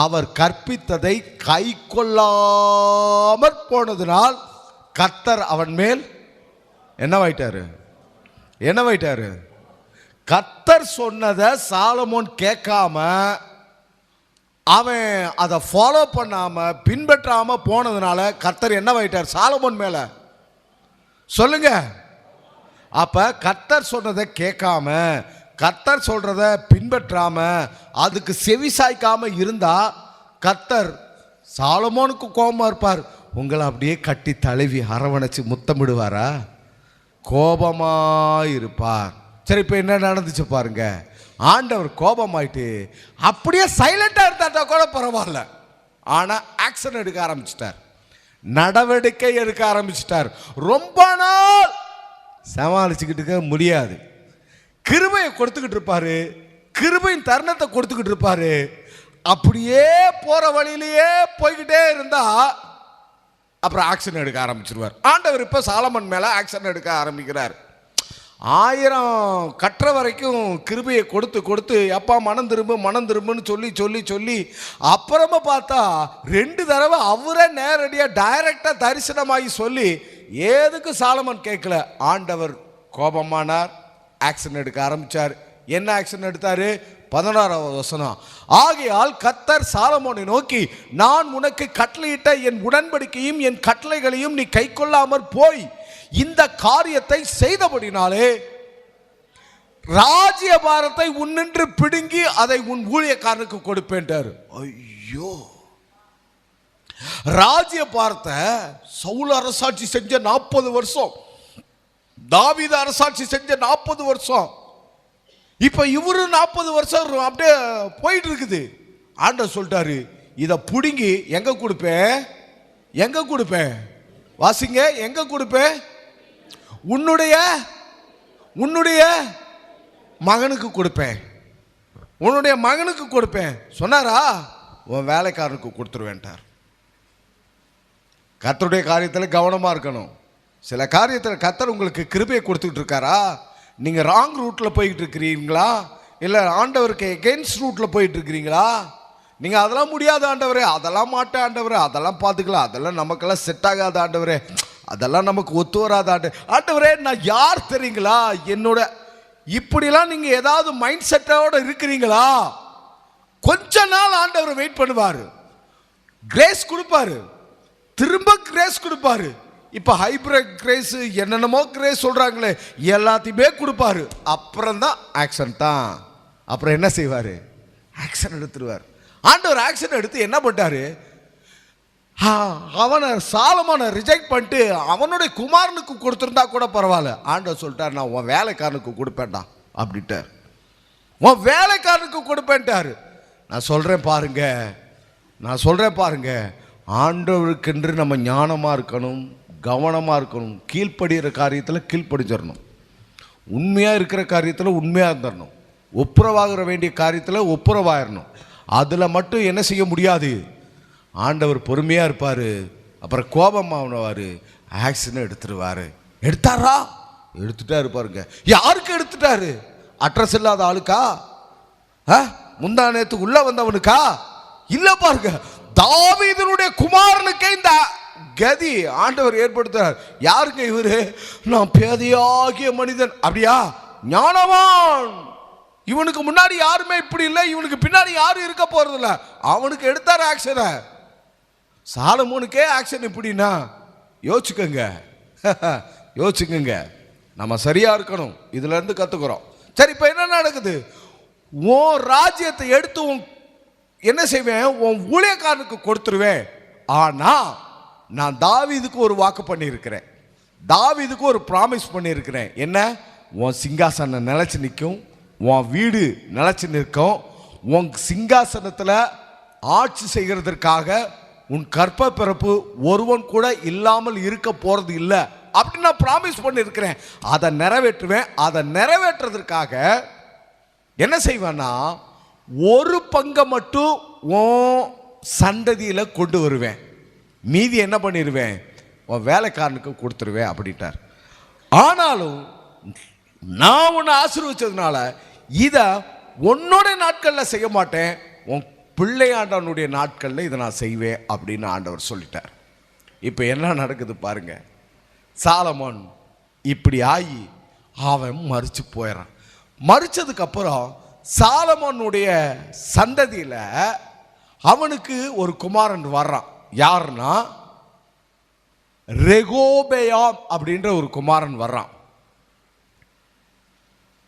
அவர் கற்பித்ததை கை கொள்ளாமற் போனதினால் கர்த்தர் அவன் மேல் என்னவாயிட்டாரு? கர்த்தர் சொன்னதை சாலமோன் கேட்காம, அவன் அதை ஃபாலோ பண்ணாம பின்பற்றாம போனதுனால கர்த்தர் என்னவாயிட்டார்? சாலமோன் மேல. சொல்லுங்க. அப்ப கர்த்தர் சொன்னதை கேட்காம, கர்த்தர் சொல்றத பின்பற்றாம, அதுக்கு செவிசாய்க்காம இருந்தா கர்த்தர் சாலமோனுக்கு கோபமா இருப்பார். உங்களை அப்படியே கட்டி தழுவி அரவணைச்சு முத்தமிடுவாரா? கோபமா இருப்பார். சரி, இப்ப என்ன நடந்துச்சு பாருங்க. ஆண்டவர் கோபமாயிட்டு அப்படியே சைலண்டா இருந்தா கூட பரவாயில்ல, ஆனா ஆக்ஷன் எடுக்க ஆரம்பிச்சிட்டார், நடவடிக்கை எடுக்க ஆரம்பிச்சிட்டார். ரொம்ப நாள் சமாளிச்சுக்கிட்டு முடியாது. கிருபையை கொடுத்துக்கிட்டு இருப்பாரு, கிருபையின் தருணத்தை கொடுத்துக்கிட்டு இருப்பாரு. அப்படியே போற வழியிலேயே போய்கிட்டே இருந்தா அப்புறம் ஆக்ஷன் எடுக்க ஆரம்பிச்சிருவார். ஆண்டவர் இப்ப சாலமன் மேல ஆக்ஷன் எடுக்க ஆரம்பிக்கிறார். 1000 கட்டுற வரைக்கும் கிருபையை கொடுத்து கொடுத்து அப்பா மனம் திரும்புன்னு சொல்லி அப்புறமா பார்த்தா 2 தடவை அவரே நேரடியா டைரக்டா தரிசனமாகி சொல்லி ஏதுக்கு சாலமன் கேட்கல. ஆண்டவர் கோபமானார், ஆக்ஷன் எடுக்க ஆரம்பிச்சார். என்ன ஆக்ஷன் எடுத்தாரு? 16வது வசனம். ஆகையால் கர்த்தர் சாலமோனை நோக்கி, நான் உனக்கு கட்டளையிட்ட என் உடன்படிக்கையும் என் கட்டளைகளையும் நீ கைக்கொள்ளாமற் போய் இந்த காரியத்தை செய்தபடினாலே ராஜ்யபாரத்தை உன்னின்று பிடுங்கி அதை உன் ஊழியக்காரனுக்கு கொடுப்பேன்ட்டார். ஐயோ, ராஜ்யபாரத்தை சவுல் அரசாட்சி செஞ்ச 40 வருஷம், தாவீது அரசாட்சி செஞ்ச 40 வருஷம், இப்ப இவரு 40 வருஷம் அப்படியே போயிட்டு இருக்குது. ஆண்டவர் சொல்லிட்டாரு, இதை புடுங்கி எங்க கொடுப்பேன், எங்க கொடுப்பேன், வாசிங்க, எங்க கொடுப்பேன், உன்னுடைய மகனுக்கு கொடுப்பேன், உன்னுடைய மகனுக்கு கொடுப்பேன் சொன்னாரா, உன் வேலைக்காரனுக்கு கொடுத்துருவேன்ட்டார். கர்த்தருடைய காரியத்தில் கவனமா இருக்கணும். சில காரியத்தில் கர்த்தர் உங்களுக்கு கிருபையை கொடுத்துட்டு இருக்காரா, நீங்க ராங் ரூட்ல போயிட்டு இருக்கிறீங்களா, இல்ல ஆண்டவருக்கு எகென்ஸ்ட் ரூட்ல போயிட்டு இருக்கிறீங்களா? நீங்க அதெல்லாம் முடியாது ஆண்டவரே, அதெல்லாம் மாட்டேன் ஆண்டவரே, அதெல்லாம் பார்த்துக்கலாம், அதெல்லாம் நமக்கெல்லாம் செட் ஆகாத ஆண்டவரே, அதெல்லாம் நமக்கு ஒத்து வராத ஆண்டவரே, நான் யார் தெரியுங்களா, என்னோட இப்படிலாம் நீங்க ஏதாவது மைண்ட் செட்டோட இருக்கிறீங்களா? கொஞ்ச நாள் ஆண்டவர் வெயிட் பண்ணுவாரு, கிரேஸ் கொடுப்பாரு, திரும்ப கிரேஸ் கொடுப்பாரு. இப்ப ஹைபிரிட் கிரேஸ் என்னென்னமோ கிரேஸ் சொல்றாங்களே, எல்லாத்தையுமே கொடுப்பாரு. அப்புறம் தான் ஆக்ஷன் தான். அப்புறம் என்ன செய்வாரு, ஆக்ஷன் எடுத்துருவார். ஆண்டவர் ஆக்ஷன் எடுத்து என்ன பண்ணாரு, அவனை சாலமோனை ரிஜெக்ட் பண்ணிட்டு அவனுடைய குமாரனுக்கு கொடுத்துருந்தா கூட பரவாயில்ல. ஆண்டவர் சொல்லிட்டார், நான் உன் வேலைக்காரனுக்கு கொடுப்பேன்டா அப்படின்ட்டார். உன் வேலைக்காரனுக்கு கொடுப்பேன்ட்டாரு. நான் சொல்றேன் பாருங்க, ஆண்டவருக்கென்று நம்ம ஞானமா இருக்கணும், கவனமா இருக்கணும். கீழ்ப்படுகிற காரியத்தில் கீழ்ப்படிச்சிடணும், உண்மையா இருக்கிற காரியத்தில் உண்மையா இருந்துடணும், ஒப்புரவாகிற வேண்டிய காரியத்தில் ஒப்புரவாயிடணும். அதுல மட்டும் என்ன செய்ய முடியாது, ஆண்டவர் பொறுமையா இருப்பாரு, அப்புறம் கோபமானவாரு, ஆக்ஷன் எடுத்துருவாரு. எடுத்தாரா, எடுத்துட்டாரு பாருங்க. யாருக்கு எடுத்துட்டாரு, அட்ரஸ் இல்லாத ஆளுக்கா, முந்தா நேத்துக்கு உள்ள வந்தவனுக்கா, இல்ல பாருங்க, தாவீதுனுடைய குமாரனுக்கே இந்த கதி ஆண்டவர் ஏற்படுத்துறார். யாருங்க இவரு, நான் பேதையாகிய மனிதன், அப்படியா, ஞானவான், இவனுக்கு முன்னாடி யாருமே இப்படி இல்லை, இவனுக்கு பின்னாடி யாரும் இருக்க போறது இல்லை, அவனுக்கு எடுத்தார் ஆக்ஷனை. சாலமோனுக்கே ஆக்ஷன் இப்படின்னா யோசிச்சுக்கங்க. நம்ம சரியா இருக்கணும், இதுல இருந்து கத்துக்கிறோம். சரி, இப்ப என்ன நடக்குது, உன் ராஜ்யத்தை எடுத்து என்ன செய்வேன், உன் ஊழியக்காரனுக்கு கொடுத்துருவேன். ஆனா நான் தாவீதுக்கு ஒரு வாக்கு பண்ணியிருக்கிறேன், தாவீதுக்கு ஒரு ப்ராமிஸ் பண்ணியிருக்கிறேன். என்ன, உன் சிங்காசனம் நிலைச்சு நிற்கும், உன் வீடு நிலைச்சு நிற்கும், உன் சிங்காசனத்தில் ஆட்சி செய்கிறதற்காக உன் கற்ப பிறப்பு ஒருவன் கூட இல்லாமல் இருக்க போறது இல்லை அப்படின்னு நான் ப்ராமிஸ் பண்ணியிருக்கிறேன். அதை நிறைவேற்றுவேன். அதை நிறைவேற்றுறதற்காக என்ன செய்வேன்னா, ஒரு பங்கை மட்டும் உன் சந்ததியில் கொண்டு வருவேன், மீதி என்ன பண்ணிடுவேன், உன் வேலைக்காரனுக்கு கொடுத்துருவேன் அப்படின்ட்டார். ஆனாலும் நான் உன்னை ஆசீர்வதிச்சதுனால இதை உன்னோட நாட்களில் செய்ய மாட்டேன், உன் பிள்ளையாண்டவனுடைய நாட்களில் இதை நான் செய்வேன் அப்படின்னு ஆண்டவர் சொல்லிட்டார். இப்போ என்ன நடக்குது பாருங்க, சாலமோன் இப்படி ஆகி அவன் மரிச்சு போயிடறான். மரிச்சதுக்கு அப்புறம் சாலமோனுடைய சந்ததியில் அவனுக்கு ஒரு குமாரன் வர்றான். யாருன்னா, ரெகோபெயாம் அப்படின்ற ஒரு குமாரன் வர்றான்.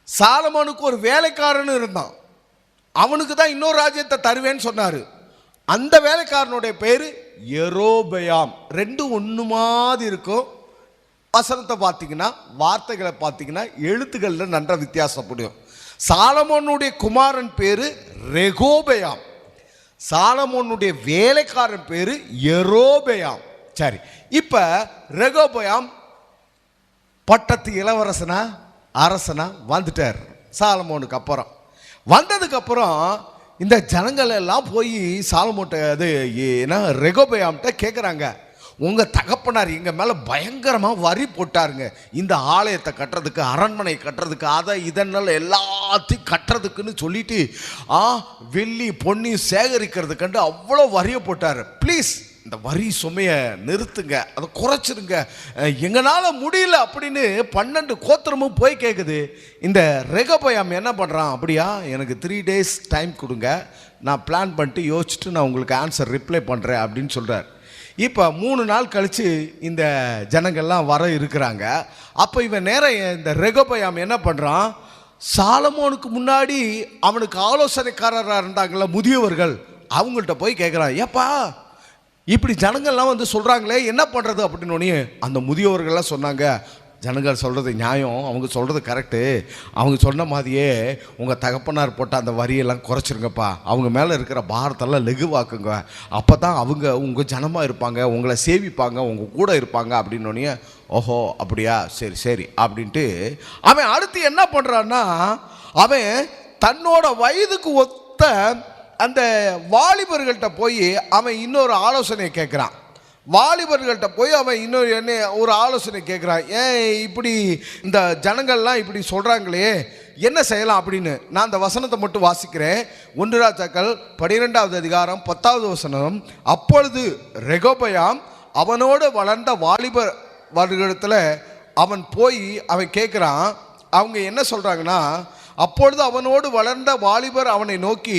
சாலமோனுக்கு ஒரு வேலைக்காரன் இருந்தான், அவனுக்கு தான் இன்னொரு ராஜ்யத்தை தருவேன்னு சொன்னாரு. அந்த வேலைக்காரனுடைய பேரு யெரொபெயாம். ரெண்டும் ஒன்று மாதிரி இருக்கும். வசனத்தை பார்த்தீங்கன்னா, வார்த்தைகளை பார்த்தீங்கன்னா, எழுத்துக்களில் நன்ற வித்தியாசப்படும். சாலமோனுடைய குமாரன் பேரு ரெகோபெயாம், சாலமோனுடைய வேலைக்காரன் பேரு யெரொபெயாம். சரி, இப்ப ரெகோபெயாம் பட்டத்து இளவரசனா அரசனா வந்துட்டார். சாலமோனுக்கு அப்புறம் வந்ததுக்கு அப்புறம் இந்த ஜனங்கள் எல்லாம் போய் சாலமோன்ட்ட அது ஏன்னா ரெகோபெயாம்கிட்ட கேட்குறாங்க, உங்கள் தகப்பனார் எங்கள் மேலே பயங்கரமாக வரி போட்டாருங்க, இந்த ஆலயத்தை கட்டுறதுக்கு, அரண்மனை கட்டுறதுக்கு, அதை இதனால் எல்லாத்தையும் கட்டுறதுக்குன்னு சொல்லிட்டு வெள்ளி பொன்னி சேகரிக்கிறது கண்டு அவ்வளோ வரியை போட்டார். ப்ளீஸ் இந்த வரி சுமையை நிறுத்துங்க, அதை குறைச்சிருங்க, எங்களால் முடியல அப்படின்னு 12 கோத்திரமும் போய் கேட்குது. இந்த ரெகொபெயாம் என்ன பண்ணுறான், அப்படியா எனக்கு 3 days டைம் கொடுங்க, நான் பிளான் பண்ணிட்டு யோசிச்சுட்டு நான் உங்களுக்கு ஆன்சர் ரிப்ளை பண்ணுறேன் அப்படின்னு சொல்கிறார். இப்போ 3 நாள் கழித்து இந்த ஜனங்கள்லாம் வர இருக்கிறாங்க. அப்போ இவன் நேரம் இந்த ரெகொபெயாம் என்ன பண்ணுறான், சாலமோனுக்கு முன்னாடி அவனுக்கு ஆலோசனைக்காரராக இருந்தாங்கள முதியவர்கள், அவங்கள்ட்ட போய் கேட்குறான், ஏப்பா இப்படி ஜனங்கள்லாம் வந்து சொல்கிறாங்களே என்ன பண்ணுறது அப்படின்னு. அந்த முதியவர்கள்லாம் சொன்னாங்க, ஜனங்கள் சொல்கிறது நியாயம், அவங்க சொல்கிறது கரெக்டு, அவங்க சொன்ன மாதிரியே உங்கள் தகப்பனார் போட்ட அந்த வரியெல்லாம் குறைச்சிருங்கப்பா, அவங்க மேலே இருக்கிற பாரத்தெல்லாம் லெகுவாக்குங்க, அப்போ தான் அவங்க உங்கள் ஜனமாக இருப்பாங்க, உங்களை சேவிப்பாங்க, உங்கள் கூட இருப்பாங்க அப்படின்னு. ஓஹோ அப்படியா, சரி சரி அப்படின்ட்டு அவன் அடுத்து என்ன பண்ணுறான்னா, அவன் தன்னோட வயதுக்கு ஒத்த அந்த வாலிபர்கள்ட்ட போய் அவன் இன்னொரு ஆலோசனை கேட்குறான். வாலிபர்கள்ட்ட போய் அவன் இன்னொரு ஒரு ஆலோசனை கேட்குறான். ஏன் இப்படி இந்த ஜனங்கள்லாம் இப்படி சொல்கிறாங்களே என்ன செய்யலாம் அப்படின்னு. நான் அந்த வசனத்தை மட்டும் வாசிக்கிறேன். 1 ராஜாக்கள் 12வது அதிகாரம் 10வது வசனம். அப்பொழுது ரெகொபெயாம் அவனோடு வளர்ந்த வாலிபர் வருடத்தில் அவன் போய் அவன் கேட்குறான். அவங்க என்ன சொல்கிறாங்கன்னா, அப்பொழுது அவனோடு வளர்ந்த வாலிபர் அவனை நோக்கி,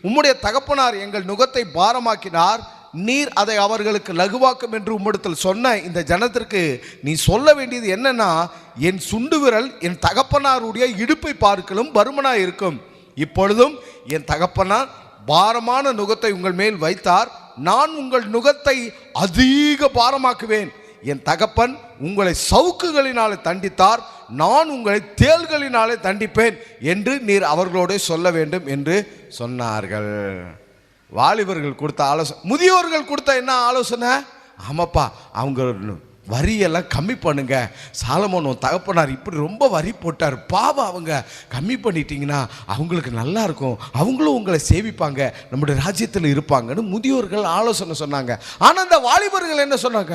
உம்முடைய தகப்பனார் எங்கள் நுகத்தை பாரமாக்கினார், நீர் அதை அவர்களுக்கு லகுவாக்கும் என்று உம்மிடத்தில் சொன்ன இந்த ஜனத்திற்கு நீ சொல்ல வேண்டியது என்னன்னா, என் சுண்டு விரல் என் தகப்பனாருடைய இடுப்பை பார்க்கலும் பருமனாய் இருக்கும். இப்பொழுதும் என் தகப்பனார் பாரமான நுகத்தை உங்கள் மேல் வைத்தார், நான் உங்கள் நுகத்தை அதிக பாரமாக்குவேன். என் தகப்பன் உங்களை சவுக்குகளினாலே தண்டித்தார், நான் உங்களை தேள்களினாலே தண்டிப்பேன் என்று நீர் அவர்களோட சொல்ல வேண்டும் என்று சொன்னார்கள். வாலிபர்கள் கொடுத்த ஆலோசனை, முதியோர்கள் கொடுத்த என்ன ஆலோசனை, ஆமாப்பா அவங்க வரியெல்லாம் கம்மி பண்ணுங்க, சாலமோன் தகப்பனார் இப்படி ரொம்ப வரி போட்டார், பாவம் அவங்க கம்மி பண்ணிட்டீங்கன்னா அவங்களுக்கு நல்லா இருக்கும், அவங்களும் உங்களை சேவிப்பாங்க, நம்முடைய ராஜ்யத்தில் இருப்பாங்கன்னு முதியோர்கள் ஆலோசனை சொன்னாங்க. ஆனால் அந்த வாலிபர்கள் என்ன சொன்னாங்க,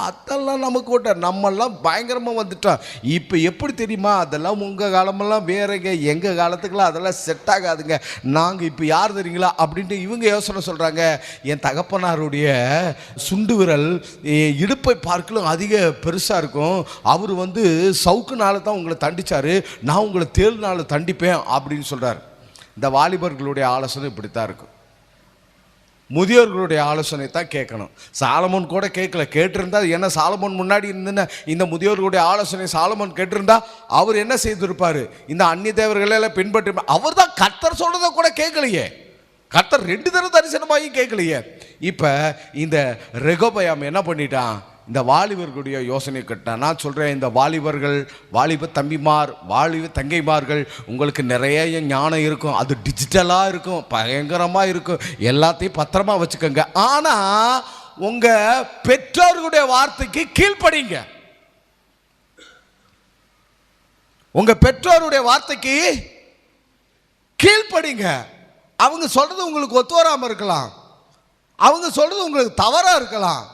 அதெல்லாம் நமக்கு ஓட்ட, நம்மெல்லாம் பயங்கரமாக வந்துட்டோம், இப்போ எப்படி தெரியுமா, அதெல்லாம் உங்கள் காலமெல்லாம் வேறங்க, எங்கள் காலத்துக்கெல்லாம் அதெல்லாம் செட் ஆகாதுங்க, நாங்கள் இப்போ யார் தெரியுங்களா அப்படின்ட்டு இவங்க யோசனை சொல்கிறாங்க. என் தகப்பனாருடைய சுண்டு விரல் இடுப்பை பார்க்கலும் அதிக பெருசாக இருக்கும், அவர் வந்து சவுக்குனால தான் உங்களை தண்டிச்சாரு, நான் உங்களை தேள்னால தண்டிப்பேன் அப்படின்னு சொல்கிறார். இந்த வாலிபர்களுடைய ஆலோசனை இப்படித்தான் இருக்கும், முதியோர்களுடைய ஆலோசனை தான் கேட்கணும். சாலமோன் கூட கேட்கல, கேட்டிருந்தா, ஏன்னா சாலமோன் முன்னாடி இருந்த இந்த முதியோர்களுடைய ஆலோசனை சாலமோன் கேட்டிருந்தா அவர் என்ன செய்திருப்பார், இந்த அந்நிய தேவர்களெல்லாம் பின்பற்றி, அவர் தான் கர்த்தர் சொல்றதை கூட கேட்கலையே, கர்த்தர் 2 தடவை தரிசனமாகி கேட்கலையே. இப்போ இந்த ரெகொபெயாம் என்ன பண்ணிட்டான், இந்த வாலிபர்களுடைய யோசனை கேட்டான். நான் சொல்கிறேன், இந்த வாலிபர்கள், வாலிப தம்பிமார், வாலிப தங்கைமார்கள், உங்களுக்கு நிறைய ஞானம் இருக்கும், அது டிஜிட்டலாக இருக்கும், பயங்கரமாக இருக்கும், எல்லாத்தையும் பத்திரமா வச்சுக்கோங்க. ஆனால் உங்கள் பெற்றோர்களுடைய வார்த்தைக்கு கீழ்ப்படிங்க, உங்கள் பெற்றோருடைய வார்த்தைக்கு கீழ்ப்படிங்க. அவங்க சொல்கிறது உங்களுக்கு ஒத்து வராமல் இருக்கலாம், அவங்க சொல்கிறது உங்களுக்கு தவறாக இருக்கலாம்,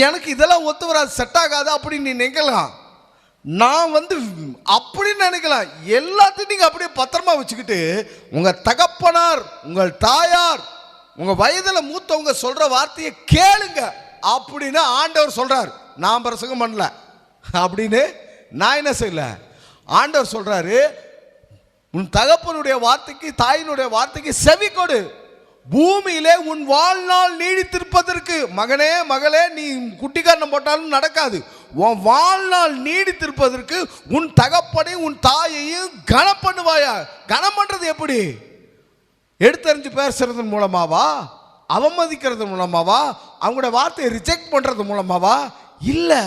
எனக்கு இதெல்லாம் ஒத்து வராது, செட் ஆகாது அப்படின்னு நீ நினைக்கலாம், நான் வந்து அப்படின்னு நினைக்கலாம். எல்லாத்தையும் நீங்கள் அப்படியே பத்திரமா வச்சுக்கிட்டு உங்கள் தகப்பனார், உங்கள் தாயார், உங்கள் வயதில் மூத்தவங்க சொல்கிற வார்த்தையை கேளுங்க அப்படின்னு ஆண்டவர் சொல்கிறார். நான் பிரசங்கம் பண்ணல அப்படின்னு நான் என்ன செய்யல, ஆண்டவர் சொல்கிறாரு, உன் தகப்பனுடைய வார்த்தைக்கு, தாயினுடைய வார்த்தைக்கு செவி கொடு, பூமியிலே உன் வாழ்நாள் நீடித்திருப்பதற்கு. மகனே மகளே, நீ குட்டிக்காரணம் போட்டாலும் நடக்காது, உன் வாழ்நாள் நீடித்திருப்பதற்கு உன் தகப்பனை உன் தாயையும் கனம் பண்ணுவாயா. கனம் பண்றது எப்படி, எடுத்தறிஞ்சு பேசுறது மூலமாவா, அவமதிக்கிறது மூலமாவா, அவங்களோட வார்த்தையை ரிஜெக்ட் பண்றது மூலமாவா, இல்ல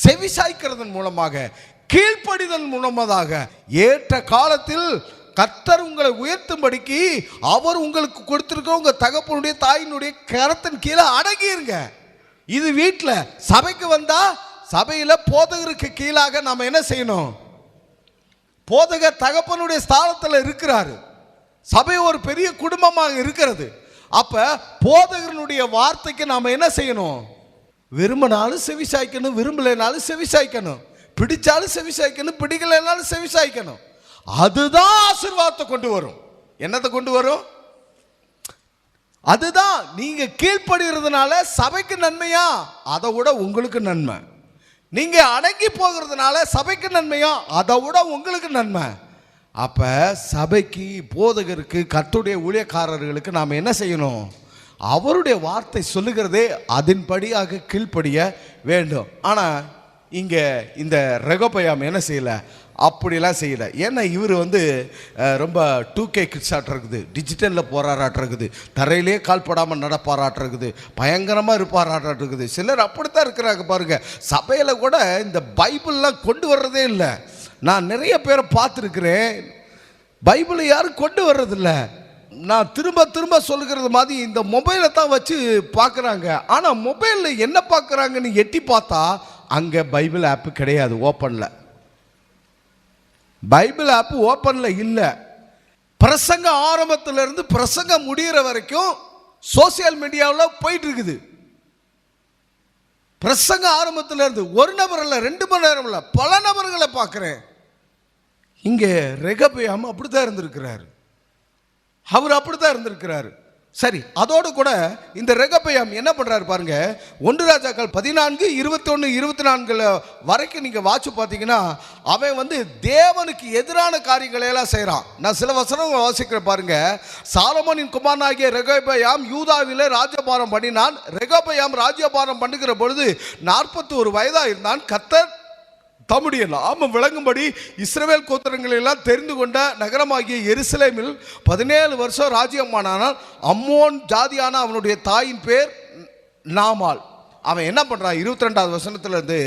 செவிசாய்க்கிறது மூலமாக, கீழ்ப்படிதல் மூலமாக. ஏற்ற காலத்தில் கர்த்தர் உங்களை உயர்த்தும்படிக்கு அவர் உங்களுக்கு கொடுத்திருக்க உங்க தகப்பனுடைய தாயினுடைய கரத்தின் கீழே அடங்கிருங்க. இது வீட்டில், சபைக்கு வந்தா சபையில போதகருக்கு கீழாக நாம என்ன செய்யணும், போதகர் தகப்பனுடைய ஸ்தானத்தில் இருக்கிறாரு, சபை ஒரு பெரிய குடும்பமாக இருக்கிறது. அப்ப போதகனுடைய வார்த்தைக்கு நாம என்ன செய்யணும், விரும்பினாலும் செவி சாய்க்கணும், விரும்பலைனாலும் செவி சாய்க்கணும், பிடிச்சாலும் செவி சாய்க்கணும், பிடிக்கலைனாலும் செவி சாய்க்கணும். அதுதான் ஆசீர்வாதத்தை கொண்டு வரும். என்னத்தை கொண்டு வரும், அதுதான் நீங்க கீழ்ப்படுகிறதுனால சபைக்கு நன்மையா, அதை விட உங்களுக்கு நன்மை. நீங்க அடங்கி போகிறதுனால சபைக்கு நன்மையா, அதை விட உங்களுக்கு நன்மை. அப்ப சபைக்கு, போதகருக்கு, கர்த்தருடைய ஊழியக்காரர்களுக்கு நாம் என்ன செய்யணும்? அவருடைய வார்த்தை சொல்லுகிறதே அதன்படியாக கீழ்ப்படிய வேண்டும். ஆனால் இங்கே இந்த ரெகொபெயாம் என்ன செய்யலை? அப்படிலாம் செய்யலை. ஏன்னா இவர் ரொம்ப 2K கிட்ஸாட்டம் இருக்குது, டிஜிட்டலில் போராட்டம் இருக்குது, தரையிலே கால் படாமல் நடப்பாராட்டம் இருக்குது, பயங்கரமாக இருப்பாராட்டம் இருக்குது. சிலர் அப்படித்தான் இருக்கிறாங்க பாருங்க. சபையில் கூட இந்த பைபிள்லாம் கொண்டு வர்றதே இல்லை. நான் நிறைய பேரை பார்த்துருக்கிறேன், பைபிளை யாரும் கொண்டு வர்றதில்லை. நான் திரும்ப திரும்ப சொல்லுகிறது மாதிரி இந்த மொபைலை தான் வச்சு பார்க்குறாங்க. ஆனால் மொபைலில் என்ன பார்க்குறாங்கன்னு எட்டி பார்த்தா அங்கே பைபிள் ஆப்பு கிடையாது, ஓப்பனில். பைபிள் ஆப்பு ஓப்பனில் இல்லை. பிரசங்க ஆரம்பத்திலிருந்து பிரசங்க முடிகிற வரைக்கும் சோசியல் மீடியாவில் போயிட்டு இருக்குது. பிரசங்க ஆரம்பத்திலிருந்து ஒரு நபர் இல்லை, 2 மணி நேரம் இல்லை, பல நபர்களை பார்க்குறேன். இங்கே ரெகொபெயாம் அப்படித்தான் இருந்திருக்கிறார். அவர் அப்படித்தான் இருந்திருக்கிறார். சரி, அதோடு கூட இந்த ரெகொபெயாம் என்ன பண்றாரு பாருங்க. 1 ராஜாக்கள் 14, 21, 24 வரைக்கும் நீங்க வாட்சி பார்த்தீங்கன்னா அவன் தேவனுக்கு எதிரான காரியங்களை எல்லாம் செய்யறான். நான் சில வசனம் வாசிக்கிறேன் பாருங்க. சாலமோனின் குமாரனாகிய ரெகொபெயாம் யூதாவிலே ராஜ்யபாரம் பண்ணினான். ரெகொபெயாம் ராஜ்யபாரம் பண்ணுகிற பொழுது 41 வயதா இருந்தான். கர்த்தர் தம்முடைய நாமம் விளங்கும்படி இஸ்ரவேல் கோத்திரங்களெல்லாம் தெரிந்து கொண்ட நகரமாகிய எருசலேமில் 17 வருஷம் ராஜ்யமானான். அம்மோன் ஜாதியான அவனுடைய தாயின் பேர் நாமால். அவன் என்ன பண்றான்? 22வது வசனத்திலிருந்து,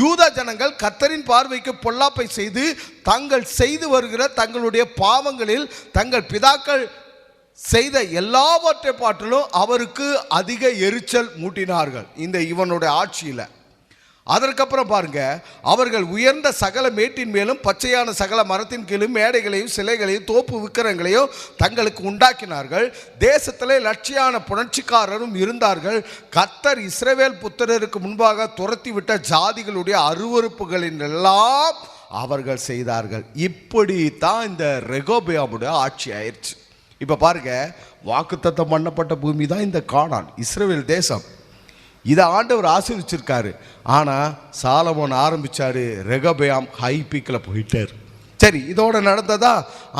யூதா ஜனங்கள் கர்த்தரின் பார்வைக்கு பொல்லாப்பை செய்து தாங்கள் செய்து வருகிற தங்களுடைய பாவங்களில் தங்கள் பிதாக்கள் செய்த எல்லாவற்றை பாட்டிலும் அவருக்கு அதிக எரிச்சல் மூட்டினார்கள் இந்த இவனுடைய ஆட்சியில். அதற்கப்புறம் பாருங்க, அவர்கள் உயர்ந்த சகல மேட்டின் மேலும் பச்சையான சகல மரத்தின் கீழும் மேடைகளையும் சிலைகளையும் தோப்பு விக்கிரங்களையும் தங்களுக்கு உண்டாக்கினார்கள். தேசத்திலே லட்சியான புணர்ச்சிக்காரரும் இருந்தார்கள். கர்த்தர் இஸ்ரவேல் புத்திரருக்கு முன்பாக துரத்தி விட்ட ஜாதிகளுடைய அருவருப்புகளின் எல்லாம் அவர்கள் செய்தார்கள். இப்படி தான் இந்த ரெகொபெயாமுடைய ஆட்சி ஆயிடுச்சு. இப்போ பாருங்க, வாக்குத்தத்தம் பண்ணப்பட்ட பூமி தான் இந்த கானான், இஸ்ரவேல் தேசம். இதை ஆண்டவர் ஆசீர்வச்சிருக்காரு. ஆனால் சாலமோன் ஆரம்பித்தார், ரெகொபெயாம் ஹை பீக்கில் போயிட்டார். சரி, இதோட நடந்ததா?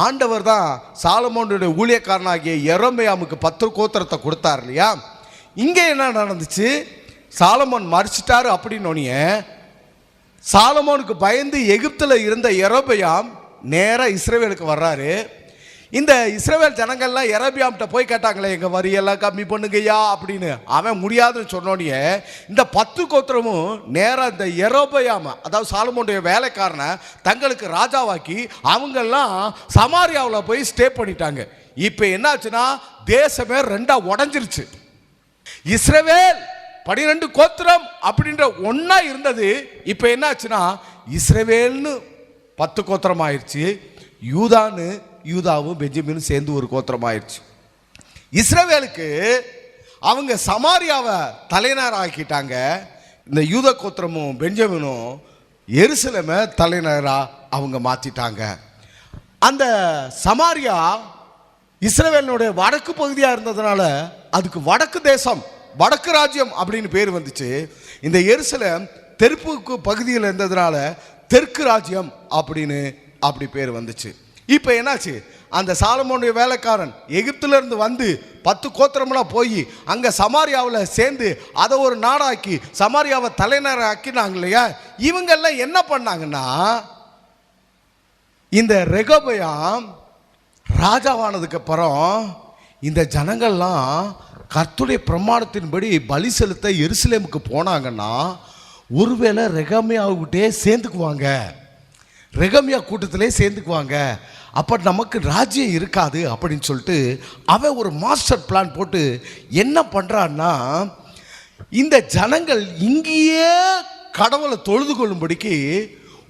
ஆண்டவர் தான் சாலமோனுடைய ஊழியக்காரனாகிய யெரொபெயாமுக்கு 10 கோத்திரத்தை கொடுத்தார் இல்லையா? இங்கே என்ன நடந்துச்சு? சாலமோன் மறிச்சிட்டாரு அப்படின்னோடனே சாலமோனுக்கு பயந்து எகிப்தில் இருந்த யெரொபெயாம் நேராக இஸ்ரவேலுக்கு வர்றாரு. இந்த இஸ்ரவேல் ஜனங்கள்லாம் யெரொபெயாம்கிட்ட போய் கேட்டாங்களே, எங்கள் வரியெல்லாம் கம்மி பண்ணுங்கய்யா அப்படின்னு. அவன் முடியாதுன்னு சொன்னோடனே இந்த 10 கோத்திரமும் நேராக இந்த யெரொபெயாம், அதாவது சாலமோனுடைய வேலைக்காரனை தங்களுக்கு ராஜாவாக்கி அவங்கெல்லாம் சமாரியாவில் போய் ஸ்டே பண்ணிட்டாங்க. இப்போ என்னாச்சுன்னா தேசமே 2ஆ உடஞ்சிருச்சு. இஸ்ரவேல் 12 கோத்திரம் அப்படின்ற ஒன்றா இருந்தது. இப்போ என்னாச்சுன்னா இஸ்ரவேல்னு 10 கோத்திரம் ஆயிடுச்சு. யூதாவும் பெஞ்சமினும் சேர்ந்து ஒரு கோத்திரம் ஆயிடுச்சு. இஸ்ரவேலுக்கு அவங்க சமாரியாவை தலைநகர் ஆக்கிட்டாங்க. இந்த யூத கோத்திரமும் பெஞ்சமினும் எருசலேமை தலைநகராக அவங்க மாற்றிட்டாங்க. அந்த சமாரியா இஸ்ரவேலினுடைய வடக்கு பகுதியாக இருந்ததுனால அதுக்கு வடக்கு தேசம், வடக்கு ராஜ்யம் அப்படின்னு பேர் வந்துச்சு. இந்த எருசலேம் தெற்கு பகுதியில் இருந்ததுனால தெற்கு ராஜ்யம் அப்படின்னு அப்படி பேர் வந்துச்சு. இப்போ என்னாச்சு? அந்த சாலமோனுடைய வேலைக்காரன் எகிப்திலிருந்து வந்து 10 கோத்திரம்லாம் போய் அங்கே சமாரியாவில் சேர்ந்து அதை ஒரு நாடாக்கி சமாரியாவை தலைநகர் ஆக்கினாங்க இல்லையா? இவங்கெல்லாம் என்ன பண்ணாங்கன்னா, இந்த ரெகொபெயாம் ராஜாவானதுக்கு அப்புறம் இந்த ஜனங்கள்லாம் கர்த்தருடைய பிரமாணத்தின்படி பலி செலுத்த எருசலேமுக்கு போனாங்கன்னா ஒருவேளை ரெகொபெயாவுக்கிட்டே சேர்ந்துக்குவாங்க, ரெகொபெயா கூட்டத்திலே சேர்ந்துக்குவாங்க, அப்போ நமக்கு ராஜ்யம் இருக்காது அப்படின்னு சொல்லிட்டு அவன் ஒரு மாஸ்டர் பிளான் போட்டு என்ன பண்ணுறான்னா, இந்த ஜனங்கள் இங்கேயே கடவுளை தொழுது கொள்ளும்படிக்கு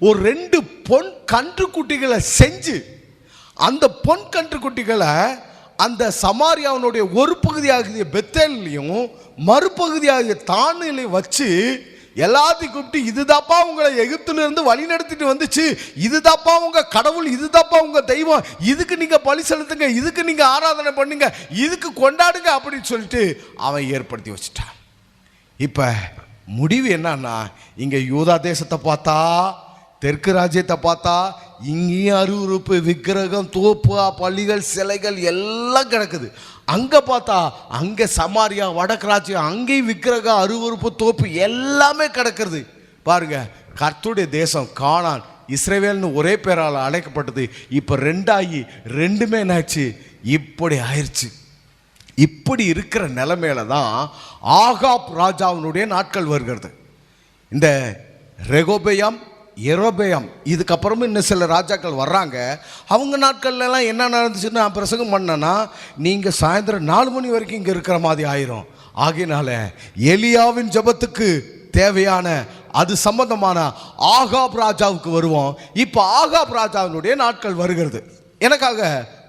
ஒரு 2 பொன் கன்றுக்குட்டிகளை செஞ்சு அந்த பொன் கன்றுக்குட்டிகளை அந்த சமாரியாவினுடைய ஒரு பகுதியாகிய பெத்தேலையும் மறுபகுதியாகிய தானிலையும் வச்சு எல்லாத்தையும் கூப்பிட்டு, இதுதாப்பா உங்களை எகிப்துல இருந்து வழி நடத்திட்டு வந்துச்சு, இதுதாப்பா உங்க கடவுள், இதுதாப்பா உங்க தெய்வம், இதுக்கு நீங்க பலி செலுத்துங்க, இதுக்கு நீங்க ஆராதனை பண்ணுங்க, இதுக்கு கொண்டாடுங்க அப்படின்னு சொல்லிட்டு அவன் ஏற்படுத்தி வச்சுட்டான். இப்ப முடிவு என்னன்னா, இங்க யூதா தேசத்தை பார்த்தா, தெற்கு ராஜ்யத்தை பார்த்தா, இங்கேயும் அருவருப்பு, விக்கிரகம், தோப்பு, பள்ளிகள், சிலைகள் எல்லாம் கிடக்குது. அங்கே பார்த்தா அங்கே சமாரியா, வடக்கு ராஜ்யம், அங்கேயும் விக்கிரகம், அருவருப்பு, தோப்பு எல்லாமே கிடக்கிறது. பாருங்க, கர்த்தருடைய தேசம் கானான், இஸ்ரவேல்னு ஒரே பேரால் அழைக்கப்பட்டது. இப்போ ரெண்டாகி ரெண்டுமே என்னாச்சு, இப்படி ஆயிடுச்சு. இப்படி இருக்கிற நிலைமையில தான் ஆகாப் ராஜாவினுடைய நாட்கள் வருகிறது. இந்த ரெகோபெயாம், எரோபெயாம், இதுக்கப்புறமும் இன்னும் சில ராஜாக்கள் வர்றாங்க. அவங்க நாட்கள்லாம் என்ன நடந்துச்சுன்னு நான் பிரசங்கம் பண்ணேன்னா, நீங்கள் சாயந்தரம் 4 மணி வரைக்கும் இங்கே இருக்கிற மாதிரி ஆயிரும். ஆகையினால எலியாவின் ஜெபத்துக்கு தேவையான அது சம்பந்தமான ஆகாப் ராஜாவுக்கு வருவோம். இப்போ ஆகாப் ராஜாவினுடைய நாட்கள் வருகிறது. எனக்காக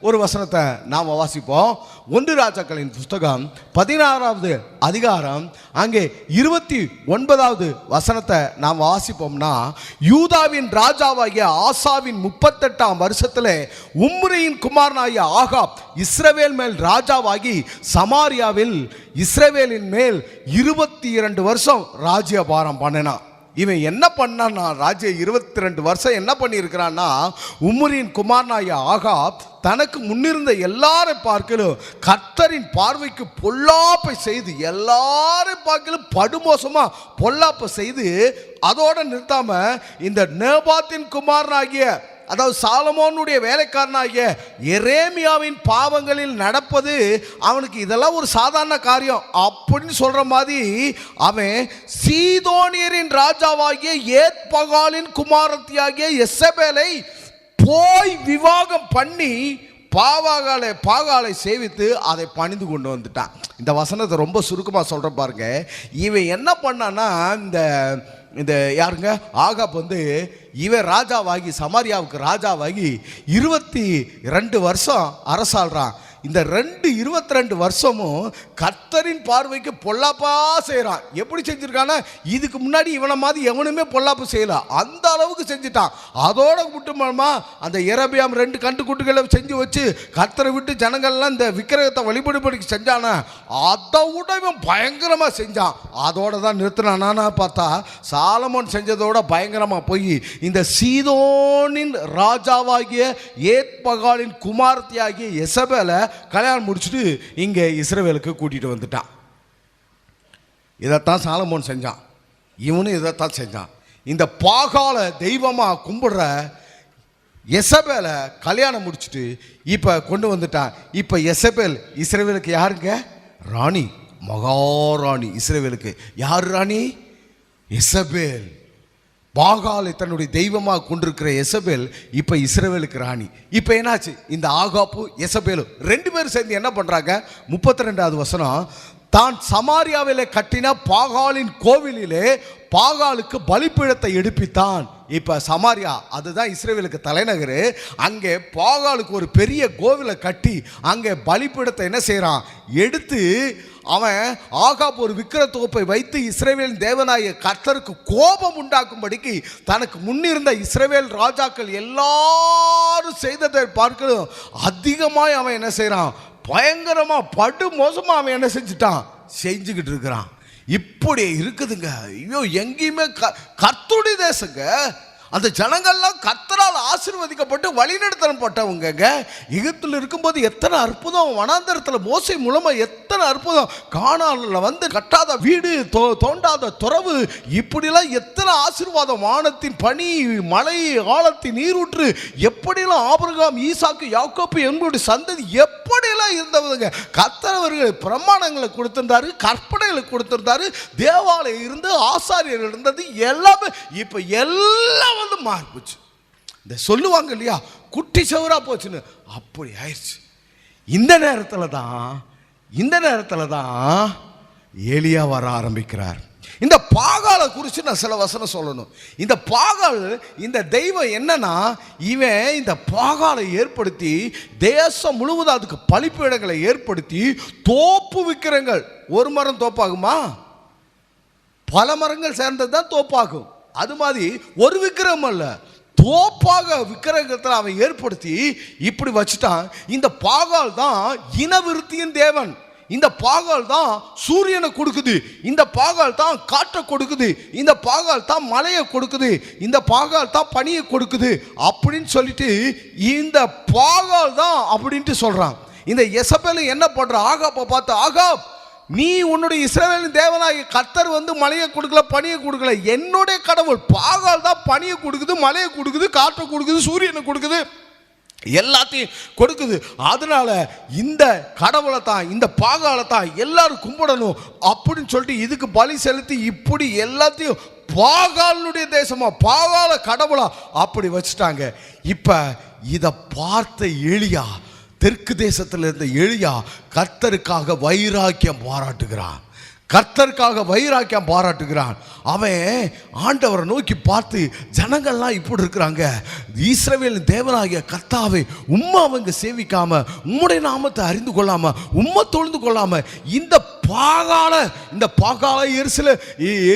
ஒரு வசனத்தை நாம் வாசிப்போம். 1 ராஜாக்களின் புஸ்தகம் 16வது அதிகாரம் அங்கே 29வது வசனத்தை நாம் வாசிப்போம்னா, யூதாவின் ராஜாவாகிய ஆசாவின் 38ஆம் வருஷத்திலே உம்ரியின் குமாரனாகிய ஆகாப் இஸ்ரவேல் மேல் ராஜாவாகி சமாரியாவில் இஸ்ரவேலின் மேல் 22 வருஷம் ராஜ்யபாரம் பண்ணினான். இவன் என்ன பண்ணான்னா, ராஜ்ய 22 வருஷம் என்ன பண்ணியிருக்கிறான்னா, உம்ரியின் குமாரனாகிய ஆகாப் தனக்கு முன்னிருந்த எல்லாரை பார்க்கலும் கர்த்தரின் பார்வைக்கு பொல்லாப்பை செய்து, எல்லாரை பார்க்கலும் படுமோசமா பொல்லாப்பை செய்து, அதோட நிறுத்தாம இந்த நேபாத்தின் குமாரனாகிய, அதாவது சாலமோனுடைய வேலைக்காரனாகிய எரேமியாவின் பாவங்களில் நடப்பது அவனுக்கு இதெல்லாம் ஒரு சாதாரண காரியம் அப்படின்னு சொல்ற மாதிரி, அவன் சீதோனியரின் ராஜாவாகிய ஏத்பகாலின் குமாரத்தியாகிய எசபேலை போய் விவாகம் பண்ணி பாகாலை சேவித்து அதை பணிந்து கொண்டு வந்துட்டான். இந்த வசனத்தை ரொம்ப சுருக்கமாக சொல்ற பாருங்க. இவன் என்ன பண்ணான்னா, இந்த யாருங்க ஆகாப் இவன் ராஜாவாகி, சமாரியாவுக்கு ராஜாவாகி 22 வருஷம் அரசாள்றான். இந்த 22 வருஷமும் கர்த்தரின் பார்வைக்கு பொல்லாப்பா செய்கிறான். எப்படி செஞ்சிருக்கானா, இதுக்கு முன்னாடி இவனை மாதிரி எவனுமே பொல்லாப்பு செய்யல, அந்த அளவுக்கு செஞ்சுட்டான். அதோட விட்டுமா அந்த எரபியாம் 2 கண்டுக்குட்டிகளை செஞ்சு வச்சு கர்த்தரை விட்டு ஜனங்கள்லாம் இந்த விக்கிரகத்தை வழிபடுபடிக்கு செஞ்சானா, அதை விட இவன் பயங்கரமாக செஞ்சான். அதோட தான் நிறுத்தினானா பார்த்தா, சாலமோன் செஞ்சதோட பயங்கரமாக போய் இந்த சீதோனின் ராஜாவாகிய ஏத்பகாலின் குமாரத்தியாகிய எசபேலை கல்யாணம் முடிச்சுட்டு இங்கே இஸ்ரவேலுக்கு கூட்டிகிட்டு வந்துட்டான். இதைத்தான் சாலமோன் செஞ்சான், இவனும் இதைத்தான் செஞ்சான். இந்த பாகால தெய்வமாக கும்பிடுற எசபேலை கல்யாணம் முடிச்சுட்டு இப்போ கொண்டு வந்துட்டான். இப்போ எசபேல் இஸ்ரவேலுக்கு யாருங்க? ராணி, மகாராணி. இஸ்ரவேலுக்கு யார் ராணி? எசபேல். பாகாலை தன்னுடைய தெய்வமாக கொண்டிருக்கிற எசபேல் இப்போ இஸ்ரவேலுக்கு ராணி. இப்போ என்னாச்சு, இந்த ஆகாப்பு எசபேலும் 2 பேரும் சேர்ந்து என்ன பண்ணுறாங்க? 32வது வசனம், தான் சமாரியாவிலே கட்டின பாகாலின் கோவிலிலே பாகாலுக்கு பலிப்பீடத்தை எடுப்பித்தான். இப்போ சமாரியா அதுதான் இஸ்ரவேலுக்கு தலைநகர். அங்கே பாகாலுக்கு ஒரு பெரிய கோவிலை கட்டி அங்கே பலிப்பீடத்தை என்ன செய்கிறான்? எடுத்து அவன் ஆகாப் ஒரு விக்கிரத்தோப்பை வைத்து இஸ்ரவேலின் தேவனாகிய கர்த்தருக்கு கோபம் உண்டாக்கும்படிக்கு தனக்கு முன்னிருந்த இஸ்ரவேல் ராஜாக்கள் எல்லாரும் செய்ததை பார்க்கணும் அதிகமாய் அவன் என்ன செய்கிறான்? பயங்கரமா படு மோசமா அவன் என்ன செஞ்சுட்டான்? செஞ்சுக்கிட்டு இருக்கிறான். இப்படி இருக்குதுங்க. ஐயோ, எங்கேயுமே கர்த்தருடைய தேசங்க. அந்த ஜனங்கள்லாம் கர்த்தரால் ஆசீர்வதிக்கப்பட்டு வழிநடத்தப்பட்டவங்க. எகிப்தில் இருக்கும்போது எத்தனை அற்புதம், வனாந்தரத்தில் மோசே மூலமாக எத்தனை அற்புதம், கானானில் கட்டாத வீடு, தோண்டாத துறவு, இப்படிலாம் எத்தனை ஆசீர்வாதம், வானத்தின் பனி, மழை, ஆழத்தின் நீரூற்று, எப்படியெல்லாம் ஆபிரகாம், ஈசாக்கு, யாக்கோப்பு என்பவருடைய சந்ததி எப்படியெல்லாம் இருந்தவங்க. கர்த்தர் அவர்கள் பிரமாணங்களை கொடுத்திருந்தாரு, கற்பனைகளை கொடுத்திருந்தாரு, தேவாலயம் இருந்து, ஆசாரியர்கள் இருந்தது, எல்லாமே இப்போ எல்லாம் மாறிப்போச்சு. இந்த சொல்லுவாங்க இல்லையா, குட்டி சவரா போச்சுன்னு, அப்படி ஆயிடுச்சு. இந்த நேரத்தில் தான் எலியா வர ஆரம்பிக்கிறார். இந்த பாகாலை குறித்து நான் சில வசனம் சொல்லணும். இந்த பாகால், இந்த தெய்வம் என்னன்னா, இவன் இந்த பாகாலை ஏற்படுத்தி தேசம் முழுவதும் அதுக்கு பலிப்பீடங்களை ஏற்படுத்தி தோப்பு விக்கிரங்கள். ஒரு மரம் தோப்பாகுமா? பல மரங்கள் சேர்ந்தது தான் தோப்பாகும். அது மாதிரி ஒரு விக்கிரகம் அல்ல, தோப்பாக விக்கிரகத்தில் அவன் ஏற்படுத்தி இப்படி வச்சுட்டான். இந்த பாகால் தான் இனவிருத்தியின் தேவன். இந்த பாகால் தான் சூரியனை கொடுக்குது, இந்த பாகால் தான் காற்றை கொடுக்குது, இந்த பாகால் தான் மழையை கொடுக்குது, இந்த பாகால் தான் பனியை கொடுக்குது அப்படின்னு சொல்லிட்டு இந்த பாகால் தான் அப்படின்ட்டு சொல்றான். இந்த எசபேல் என்ன பண்ற, ஆகாப்பை பார்த்து, ஆகாப் நீ உன்னுடைய இஸ்ரவேலின் தேவனாகிய கர்த்தர் மழையை கொடுக்கல பனியை கொடுக்கல, என்னுடைய கடவுள் பாகால் தான் பனியை கொடுக்குது, மழையை கொடுக்குது, காற்றை கொடுக்குது, சூரியனை கொடுக்குது, எல்லாத்தையும் கொடுக்குது. அதனால இந்த கடவுளை தான், இந்த பாகாலை தான் எல்லாரும் கும்பிடணும் அப்படின்னு சொல்லிட்டு இதுக்கு பலி செலுத்தி இப்படி எல்லாத்தையும் பாகாலுடைய தேசமா பாகால கடவுளா அப்படி வச்சுட்டாங்க. இப்ப இதை பார்த்த எலியா, தெற்கு தேசத்தில் இருந்த எலியா கர்த்தருக்காக வைராக்கியம் பாராட்டுகிறான். கர்த்தருக்காக வைராக்கியம் பாராட்டுகிறான். அவன் ஆண்டவரை நோக்கி பார்த்து, ஜனங்கள்லாம் இப்படி இருக்கிறாங்க, இஸ்ரவேலின் தேவனாகிய கர்த்தாவை அவங்க சேவிக்காம, உம்முடைய நாமத்தை அறிந்து கொள்ளாம, தொழுந்து கொள்ளாம, இந்த பாகால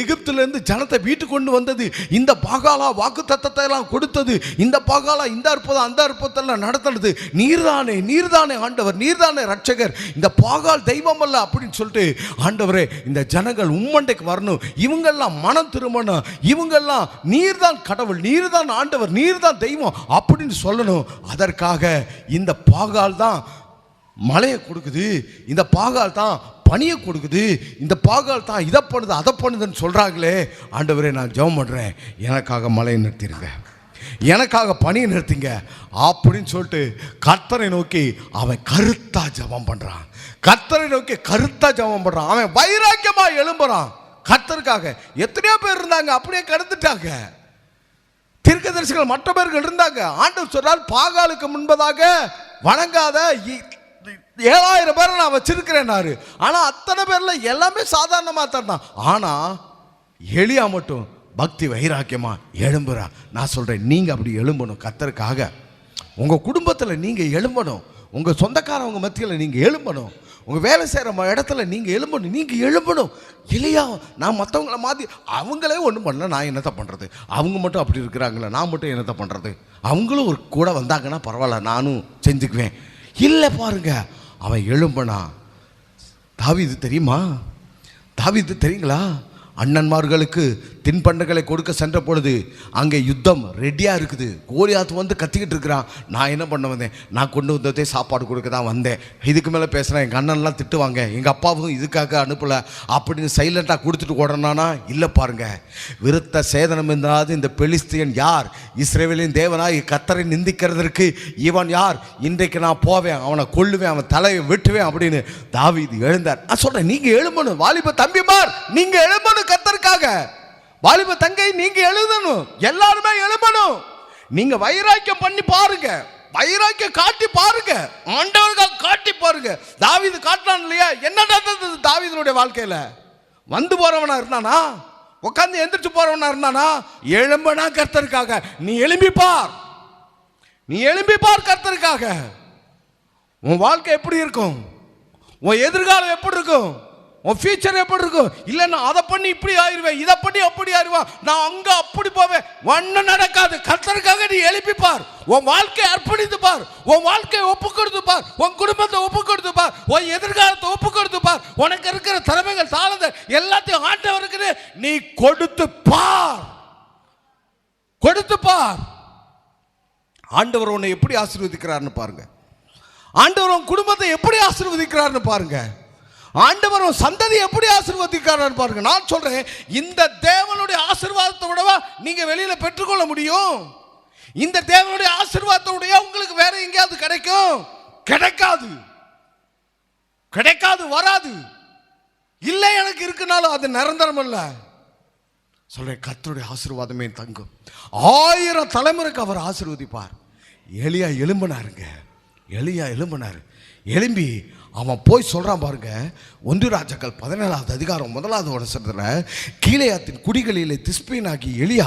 எகிப்திலிருந்து ஜனத்தை வீட்டுக்கு கொண்டு வந்தது, இந்த பாகாலா வாக்கு தத்தத்தை எல்லாம் கொடுத்தது, இந்த பாகாலா இந்த அற்புதம் அந்த அற்புதத்தெல்லாம் நடத்துறது நீர்தானே, நீர்தானே ஆண்டவர், நீர்தானே ரட்சகர், இந்த பாகால் தெய்வம் அல்ல அப்படின்னு சொல்லிட்டு, ஆண்டவரே இந்த ஜனங்கள் உம்மண்டைக்கு வரணும், இவங்கெல்லாம் மனம் திரும்பணும், இவங்கெல்லாம் நீர்தான் கடவுள், நீர்தான் ஆண்டவர், நீர்தான் தெய்வம் அப்படின்னு சொல்லணும். அதற்காக இந்த பாகால் தான் மழையை கொடுக்குது, இந்த பாகால் தான் பனியை கொடுக்குது, இந்த பாகால் தான் இதை பண்ணுது அதை பண்ணுதுன்னு சொல்றாங்களே, ஆண்டவரே நான் ஜெபம் பண்றேன், எனக்காக மழையை நிறுத்திடுங்க, எனக்காக பனியை நிறுத்திங்க அப்படின்னு சொல்லிட்டு கர்த்தரை நோக்கி அவன் கருத்தா ஜெபம் பண்றான். கர்த்தரை நோக்கி கருத்தா ஜெபம் பண்றான். அவன் வைராக்கியமா எழும்புறான் கர்த்தருக்காக. எத்தனையோ பேர் இருந்தாங்க அப்படியே கடந்துட்டாங்க. தீர்க்கதரிசிகள் மற்ற பேர்கள் இருந்தாங்க. ஆண்டவர் சொல்றார், பாகாலுக்கு முன்பதாக வணங்காத 7000 பேரை நான் வச்சிருக்கிறேன்னாரு. ஆனா அத்தனை பேர்ல எல்லாமே சாதாரணமா தான். ஆனா எலியா மட்டும் பக்தி வைராக்கியமா எழும்புறா. நான் சொல்றேன், நீங்க அப்படி எழும்பணும் கர்த்தருக்காக. உங்க குடும்பத்துல நீங்க எழும்பணும், உங்க சொந்தக்காரவங்க மத்தியில் நீங்க எழும்பணும், உங்க வேலை செய்யற இடத்துல நீங்க எழும்பணும். நீங்க எழும்பணும். இல்லையா, நான் மற்றவங்களை மாதிரி அவங்களே ஒன்றும் பண்ணல, நான் என்னத்தை பண்றது, அவங்க மட்டும் அப்படி இருக்கிறாங்களே, நான் மட்டும் என்னத்தை பண்றது, அவங்களும் ஒரு கூட வந்தாங்கன்னா பரவாயில்ல, நானும் செஞ்சுக்குவேன். இல்லை பாருங்க, அவன் எழும்பனா. தாவீது தெரியுமா, தாவீது தெரியுங்களா, அண்ணன்மார்களுக்கு தின்பண்டங்களை கொடுக்க சென்ற பொழுது அங்கே யுத்தம் ரெடியாக இருக்குது. கோலியாத் கத்திக்கிட்டு இருக்கிறான். நான் என்ன பண்ண வந்தேன், நான் கொண்டு வந்ததே சாப்பாடு கொடுக்க தான் வந்தேன், இதுக்கு மேலே பேசுகிறேன், எங்கள் அண்ணன்லாம் திட்டுவாங்க, எங்கள் அப்பாவும் இதுக்காக அனுப்பலை அப்படின்னு சைலண்ட்டாக கொடுத்துட்டு ஓடனானா. இல்லை பாருங்க, விருத்த சேதனம் என்றாது இந்த பெலிஸ்தியன் யார், இஸ்ரவேலின் தேவனாய் கர்த்தரை நிந்திக்கிறதற்கு இவன் யார், இன்றைக்கு நான் போவேன், அவனை கொல்லுவேன், அவன் தலையை வெட்டுவேன் அப்படின்னு தாவீது எழுந்தார். நான் சொல்கிறேன், நீங்கள் எழும்பணும். வாலிப தம்பிமார், நீங்கள் எழும்பணும் கர்த்தருக்காக. வாலிப தங்கை, நீங்க எழுதணும், எல்லாருமே எழும்பணும். நீங்க வைராக்கியம் பண்ணி பாருங்க, வைராக்கியம் காட்டி பாருங்க, ஆண்டவர்கள் காட்டி பாருங்க. தாவீது காட்டினான் இல்லையா, என்ன நடந்தது தாவீதுடைய வாழ்க்கையில? வந்து போறவனா இருந்தானா, உட்கார்ந்து எந்திரிச்சு போறவனா இருந்தானா? எழும்பனா கர்த்தருக்காக. நீ எழும்பி பார், நீ எழும்பி பார் கர்த்தருக்காக. உன் வாழ்க்கை எப்படி இருக்கும், உன் எதிர்காலம் எப்படி இருக்கும், உன் ஃபியூச்சர் எப்படி இருக்கும்? இல்லை நான் அதை பண்ணி இப்படி ஆயிடுவேன், இதை பண்ணி அப்படி ஆயிடுவேன், நான் அங்கே அப்படி போவேன், ஒன்றும் நடக்காது. கர்த்தருக்காக நீ எழுப்பி பார், உன் வாழ்க்கையை அர்ப்பணித்து பார், உன் வாழ்க்கையை ஒப்பு கொடுத்து பார், உன் குடும்பத்தை ஒப்பு கொடுத்து பார், உன் எதிர்காலத்தை ஒப்பு கொடுத்து பார், உனக்கு இருக்கிற திறமைகள் தாளந்த எல்லாத்தையும் ஆண்டவருக்கு நீ கொடுத்து பார், கொடுத்து பார். ஆண்டவர் உன்னை எப்படி ஆசீர்வதிக்கிறார்னு பாருங்க, ஆண்டவர் உன் குடும்பத்தை எப்படி ஆசீர்வதிக்கிறார்னு பாருங்க, ஆண்டவர் சந்ததி எப்படி ஆசீர்வதிக்கிறார் பாருங்க. நான் சொல்றேன், இந்த தேவனுடைய ஆசீர்வாதத்தை விடவா நீங்க வெளியில பெற்றுக்கொள்ள முடியும்? இந்த தேவனுடைய ஆசீர்வாதத்தை உங்களுக்கு வேற எங்கேயாவது கிடைக்கும்? கிடைக்காது, கிடைக்காது, வராது. இல்லை எனக்கு இருக்குனாலும் அது நிரந்தரம் இல்ல. சொல்றேன், கர்த்தருடைய ஆசீர்வாதமே தங்கும். 1000 தலைமுறைக்கு அவர் ஆசீர்வதிப்பார். எலியா எலும்பினாருங்க, எலியா எலும்பினாரு. எலும்பி அவன் போய் சொல்றான் பாருங்க, 1 ராஜாக்கள் 17வது அதிகாரம் 1வது வசனத்தில், கீலேயாத்தின் குடிகளிலே திஸ்பீனாகி எலியா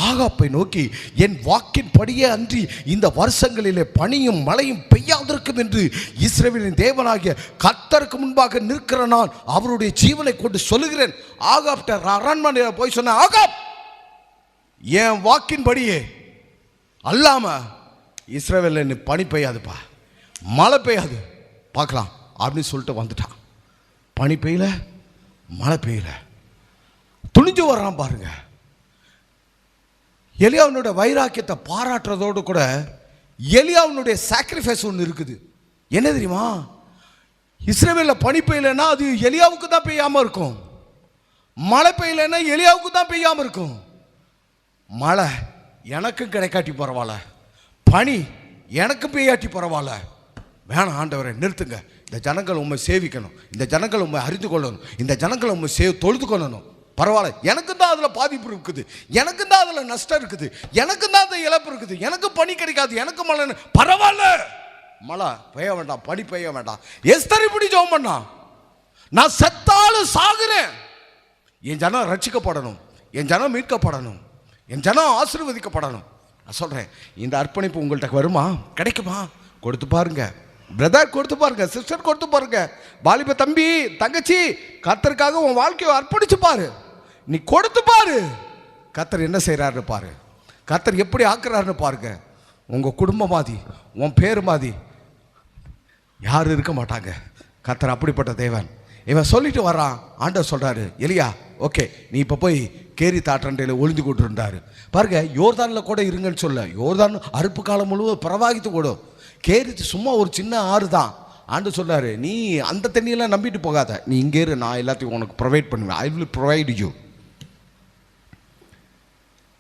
ஆகாப்பை நோக்கி, என் வாக்கின் படியே அன்றி இந்த வருஷங்களிலே பனியும் மழையும் பெய்யாதிருக்க நடக்கும் என்று இஸ்ரவேலின் தேவனாகிய கர்த்தருக்கு முன்பாக நிற்கிற நான் அவருடைய ஜீவனை கொண்டு சொல்லுகிறேன். ஆகாப் அரண்மனையில் போய் சொன்ன, ஆகாப் என் வாக்கின்படியே அல்லாம இஸ்ரவேலில் பனி பெய்யாதுப்பா, மழை பெய்யாது, பார்க்கலாம் அப்படின்னு சொல்லிட்டு வந்துட்டான். பனி பெய்யல, மழை பெய்யல, துணிஞ்சு வர்றான் பாருங்க. எலியாவினுடைய வைராக்கியத்தை பாராட்டுறதோடு கூட எலியாவினுடைய சாக்ரிஃபைஸ் ஒன்று இருக்குது. என்ன தெரியுமா? இஸ்ரவேலில் பனி பெய்யலைன்னா அது எலியாவுக்கு தான் பெய்யாமல் இருக்கும், மழை பெய்யலைன்னா எலியாவுக்கு தான் பெய்யாமல் இருக்கும். மழை எனக்கும் கிடைக்காட்டி பரவாயில்ல, பனி எனக்கும் பெய்யாட்டி பரவாயில்ல, வேணாம் ஆண்டவரை நிறுத்துங்க, இந்த ஜனங்கள் உண்மை சேவிக்கணும், இந்த ஜனங்கள் உண்மை அறிந்து கொள்ளணும், இந்த ஜனங்கள் உண்மை தொழுது கொள்ளணும், பரவாயில்ல, எனக்கு தான் அதில் பாதிப்பு இருக்குது, எனக்கு தான் அதில் நஷ்டம் இருக்குது, எனக்கு தான் அதில் இழப்பு இருக்குது, எனக்கு பனி கிடைக்காது, எனக்கு மழை பரவாயில்ல, மழை பெய்ய வேண்டாம், பனி பெய்ய வேண்டாம். எஸ்தர் இப்படி ஜெபம் பண்ணா, நான் செத்தாலும் சாகுறேன், என் ஜனம் ரட்சிக்கப்படணும், என் ஜனம் மீட்கப்படணும், என் ஜனம் ஆசீர்வதிக்கப்படணும். நான் சொல்கிறேன், இந்த அர்ப்பணிப்பு உங்கள்கிட்ட வருமா, கிடைக்குமா? கொடுத்து பாருங்க பிரதர், கொடுத்து பாருங்க சிஸ்டர், கொடுத்து பாருங்க வாலிப தம்பி தங்கச்சி, கர்த்தருக்காக உன் வாழ்க்கையை அர்ப்பணிச்சு பாரு, நீ கொடுத்து பாரு, கர்த்தர் என்ன செய்கிறாருன்னு பாரு, கர்த்தர் எப்படி ஆக்குறாருன்னு பாருங்க. உங்கள் குடும்பம் மாதிரி உன் பேர் மாதிரி யாரும் இருக்க மாட்டாங்க. கர்த்தர் அப்படிப்பட்ட தேவன். இவன் சொல்லிட்டு வர்றான். ஆண்டவர் சொல்கிறாரு, எலியா ஓகே நீ இப்போ போய் கேரி தாற்றண்டையில் ஒளிந்து கொண்டிருந்தாரு பாருங்க. யோர்தானில் கூட இருங்கன்னு சொல்ல, யோர்தான் அறுப்பு காலம் முழுவதும் பிரவாகித்து கூடும். கேரி சும்மா ஒரு சின்ன ஆறு தான். ஆண்டு சொல்றாரு, நீ அந்த தண்ணியெல்லாம் நம்பிட்டு போகாத, நீ இங்கே இரு, நான் எல்லாத்தையும் உனக்கு ப்ரொவைட் பண்ணுவேன், ஐ வில் ப்ரொவைட் யூ.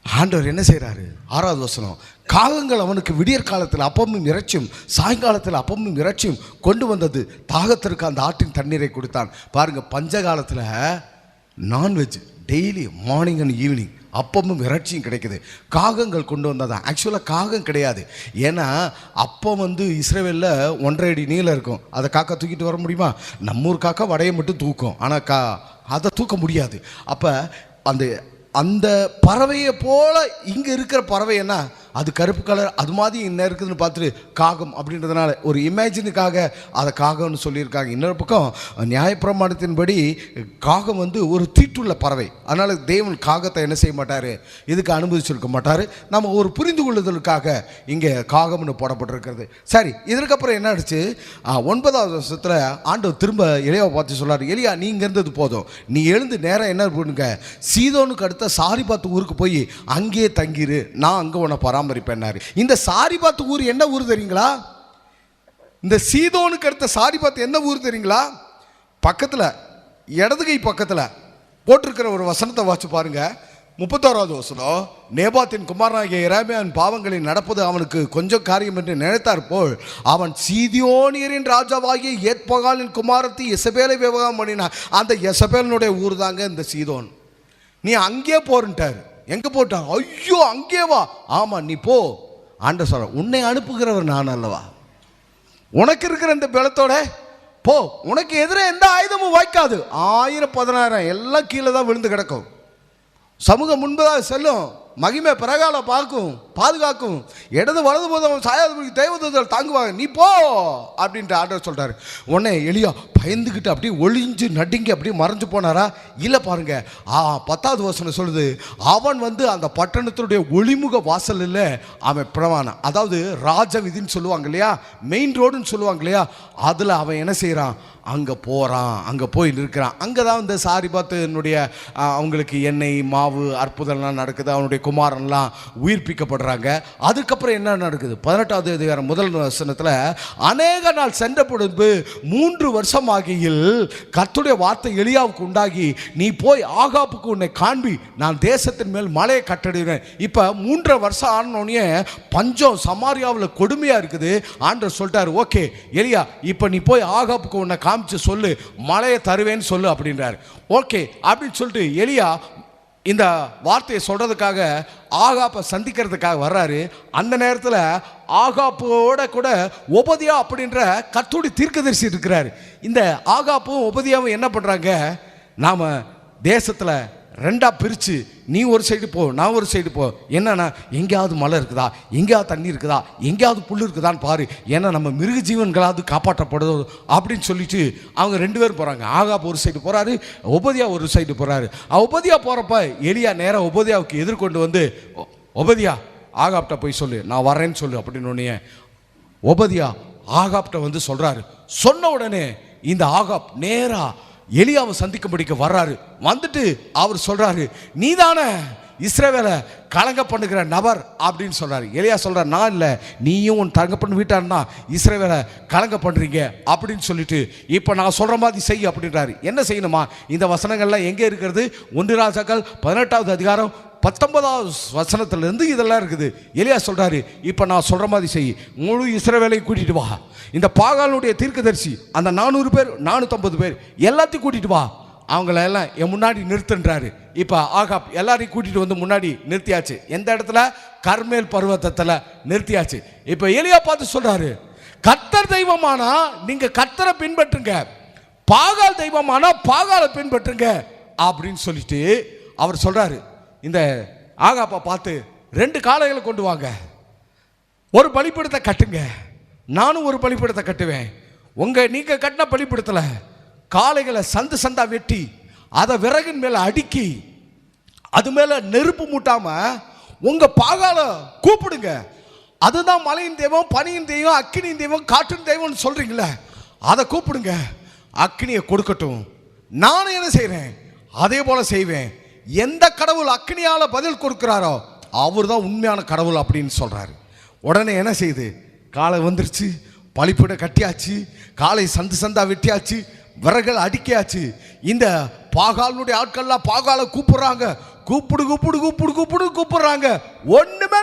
ஆண்டவர் என்ன செய்கிறாரு? 6வது வசனம், காகங்கள் அவனுக்கு விடியற் காலத்தில் அப்பமும் இறைச்சியும் சாயங்காலத்தில் அப்பமும் இறைச்சியும் கொண்டு வந்தது, தாகத்திற்கு அந்த ஆற்றின் தண்ணீரை கொடுத்தான். பாருங்க, பஞ்ச காலத்தில் non veg daily morning and evening அப்பமும் இறைச்சியும் கிடைக்குது. காகங்கள் கொண்டு வந்ததான். ஆக்சுவலாக காகம் கிடையாது, ஏன்னா அப்போ இஸ்ரவேலில் 1.5 அடி நீளம் இருக்கும். அதை காக்கா தூக்கிட்டு வர முடியுமா? நம்ம ஊர் காக்கா வடையை மட்டும் தூக்கும், ஆனால் அதை தூக்க முடியாது. அப்போ அந்த அந்த பறவையை போல இங்கே இருக்கிற பறவை என்ன, அது கருப்பு கலர், அது மாதிரி என்ன இருக்குதுன்னு பார்த்துட்டு காகம் அப்படின்றதுனால ஒரு இமேஜினுக்காக அதை காகம்னு சொல்லியிருக்காங்க. இன்னொரு பக்கம் நியாயப்பிரமாணத்தின்படி காகம் ஒரு தீட்டுள்ள பறவை, அதனால் தேவன் காகத்தை என்ன செய்ய மாட்டார், இதுக்கு அனுமதிச்சிருக்க மாட்டார். நம்ம ஒரு புரிந்து கொள்ளுதலுக்காக இங்கே காகம்னு போடப்பட்டிருக்கிறது. சரி, இதற்கப்புறம் என்ன ஆச்சு? 9வது வருஷத்தில் ஆண்டவர் திரும்ப எலியாவை பார்த்து சொல்கிறார், எலியா நீ இங்கே இருந்தது போதும், நீ எழுந்து நேரம் என்ன பண்ணுங்க, சீதோனுக்கு அடுத்த சாரிபாத் ஊருக்கு போய் அங்கேயே தங்கிரு, நான் அங்கே உன்னை பராமரிப்பேன்னாரு. இந்த சாரிபாத் ஊர் என்ன ஊர் தெரியுங்களா? இந்த சீதோனுக்கு அடுத்த சாரிபாத் என்ன ஊர் தெரியுங்களா? பக்கத்தில் இடதுகை பக்கத்தில் போட்டிருக்கிற ஒரு வசனத்தை வாசிச்சு பாருங்க. 31வது வசனம், நேபாத்தின் குமாரனாகிய எரேமியாவின் பாவங்களில் நடப்பது அவனுக்கு கொஞ்சம் காரியம் என்று நினைத்தார் போல் அவன் சீதோனியரின் ராஜாவாகிய ஏத்பகாலின் குமாரத்தி எசபேலை விவாகம் பண்ணினான். அந்த எசபேலினுடைய ஊர் தாங்க இந்த சீதோன். நீ அங்கே போறன்ட்டார். எங்கே போட்டான்? ஐயோ அங்கே வா. ஆமாம் நீ போ. ஆண்டவர் சொல்ற, உன்னை அனுப்புகிறவர் நான் அல்லவா, உனக்கு இருக்கிற இந்த பலத்தோட போ, உனக்கு எதிரே எந்த ஆயுதமும் வாய்க்காது. 1000-10,000 எல்லாம் கீழே தான் விழுந்து கிடக்கும். சமூகம் முன்பதாக செல்லும், மகிமை பிரகால பார்க்கும், பாதுகாக்கும், இடது வலது போதும் சாயாதபடி தேவதூதர்கள் தாங்குவாங்க, நீ போ அப்படின்ட்டு ஆண்டவர் சொல்கிறார். உடனே எலியா பயந்துக்கிட்டு அப்படியே ஒளிஞ்சு நடுங்கி அப்படியே மறைஞ்சு போனாரா? இல்லை பாருங்க, 10வது வசனம் சொல்லுது, அவன் அந்த பட்டணத்தினுடைய ஒளிமுக வாசல் இல்லை, அவன் பிரமாணம், அதாவது ராஜ விதின்னு சொல்லுவாங்க இல்லையா, மெயின் ரோடுன்னு சொல்லுவாங்க இல்லையா, அதில் அவன் என்ன செய்கிறான், அங்கே போகிறான், அங்கே போய் நிற்கிறான். அங்கே தான் இந்த சாரிபாத்தினுடைய அவங்களுக்கு எண்ணெய் மாவு அற்புதம்லாம் நடக்குது, அவனுடைய குமாரன்லாம் உயிர்ப்பிக்கப்படுறாங்க. அதுக்கப்புறம் என்ன நடக்குது? 18வது அதிகாரம் 1 வசனத்தில், அநேக நாள் சென்ற பொழுது 3 வருஷம் ஆகியில் கர்த்தருடைய வார்த்தை எலியாவுக்கு உண்டாகி, நீ போய் ஆகாப்புக்கு உன்னை காண்பி, நான் தேசத்தின் மேல் மலையை கட்டடுகிறேன். இப்போ 3.5 வருஷம் ஆனோடனே பஞ்சம் சமாரியாவில் கொடுமையாக இருக்குது. ஆண்டவர் சொல்லிட்டார், ஓகே எலியா இப்போ நீ போய் ஆகாப்புக்கு உன்னை காமிச்சு சொல்லு, மலையை தருவேன்னு சொல்லு அப்படின்றார். ஓகே அப்படின்னு சொல்லிட்டு எலியா இந்த வார்த்தையை சொல்றதுக்காக ஆகாப்பை சந்திக்கிறதுக்காக வர்றாரு. அந்த நேரத்தில் ஆகாப்போட கூட ஒபதியா அப்படின்ற கர்த்தருடைய தீர்க்கதரிசி இருக்கிறார். இந்த ஆகாப்பும் ஒபதியாவும் என்ன பண்ணுறாங்க, நாம் தேசத்தில் ரெண்டா பிரித்து நீ ஒரு சைடு போ, நான் ஒரு சைடு போ. என்னன்னா எங்கேயாவது மலை இருக்குதா, எங்கேயாவது தண்ணி இருக்குதா, எங்கேயாவது புல் இருக்குதான்னு பாரு, ஏன்னா நம்ம மிருக ஜீவன்களாவது காப்பாற்றப்படுதோ அப்படின்னு சொல்லிட்டு அவங்க 2 பேரும் போகிறாங்க. ஆகாப் ஒரு சைடு போகிறாரு, ஒபதியா ஒரு சைடு போகிறாரு. ஒபதியா போகிறப்ப எலியா நேராக ஒபதியாவுக்கு எதிர்கொண்டு வந்து, ஒபதியா ஆகாப்கிட்ட போய் சொல்லு, நான் வரேன்னு சொல்லு அப்படின்னு உடனே ஒபதியா ஆகாப்கிட்ட வந்து சொல்கிறாரு. சொன்ன உடனே இந்த ஆகாப் நேரா எலியாவை சந்திக்கும்படிக்கு வர்றாரு. வந்துட்டு அவர் சொல்றாரு, நீதானே இஸ்ரவேலை கலங்க பண்ணுகிற நபர் அப்படின்னு சொல்றாரு. எலியா சொல்றாரு, நான் இல்லை, நீயும் உன் தகப்பன் வீட்டார்னா இஸ்ரவேலை கலங்க பண்றீங்க அப்படின்னு சொல்லிட்டு இப்போ நான் சொல்ற மாதிரி செய் அப்படின்றாரு. என்ன செய்யணுமா? இந்த வசனங்கள்லாம் எங்கே இருக்கிறது? 1 ராஜாக்கள் 18வது அதிகாரம் 19வது வசனத்திலிருந்து இதெல்லாம் இருக்குது. எலியா சொல்றாரு, இப்போ நான் சொல்ற மாதிரி செய், முழு இஸ்ரவேலையும் கூட்டிட்டு வா, இந்த பாகாலுடைய தீர்க்கதரிசி அந்த 400 பேர் 450 பேர் எல்லாத்தையும் கூட்டிட்டு வா, அவங்கள எல்லாம் என் முன்னாடி நிறுத்துன்றாரு. இப்போ ஆகாப் எல்லாரையும் கூட்டிட்டு வந்து முன்னாடி நிறுத்தியாச்சு. எந்த இடத்துல? கர்மேல் பர்வதத்தில் நிறுத்தியாச்சு. இப்போ எலியா பார்த்து சொல்றாரு, கர்த்தர் தெய்வமானா நீங்க கர்த்தரை பின்பற்றுங்க, பாகால் தெய்வமானா பாகாலை பின்பற்றுங்க அப்படின்னு சொல்லிட்டு அவர் சொல்றாரு. இந்த ஆகாப்பை பார்த்து 2 காளைகளை கொண்டு வாங்க, ஒரு பலிபீடத்தை கட்டுங்க, நானும் ஒரு பலிபீடத்தை கட்டுவேன். நீங்க கட்டின பலிபீடத்தில் காளைகளை சந்து சந்தா வெட்டி அதை விறகின் மேலே அடுக்கி அது மேலே நெருப்பு மூட்டாம உங்க பாகால கூப்பிடுங்க. அதுதான் மலையின் தெய்வம், பனியின் தெய்வம், அக்கினியின் தெய்வம், காற்றின் தெய்வம்னு சொல்றீங்களே, அதை கூப்பிடுங்க. அக்கினியை கொடுக்கட்டும், நானும் என்ன செய்கிறேன் அதே போல செய்வேன். எந்த கடவுள் அக்கினியால பதில் கொடுக்கிறாரோ அவர் தான் உண்மையான கடவுள் அப்படின்னு சொல்றாரு. உடனே என்ன செய்யுது? காலை வந்துருச்சு, பலிப்பீட கட்டியாச்சு, காலை சந்து சந்தா வெட்டியாச்சு, விறகுகள் அடுக்கியாச்சு. இந்த பாகாலுடைய ஆட்கள்லாம் பாகாலை கூப்பிடுறாங்க, கூப்பிடு கூப்பிடு கூப்பிடு கூப்பிடு கூப்பிடுறாங்க. ஒண்ணுமே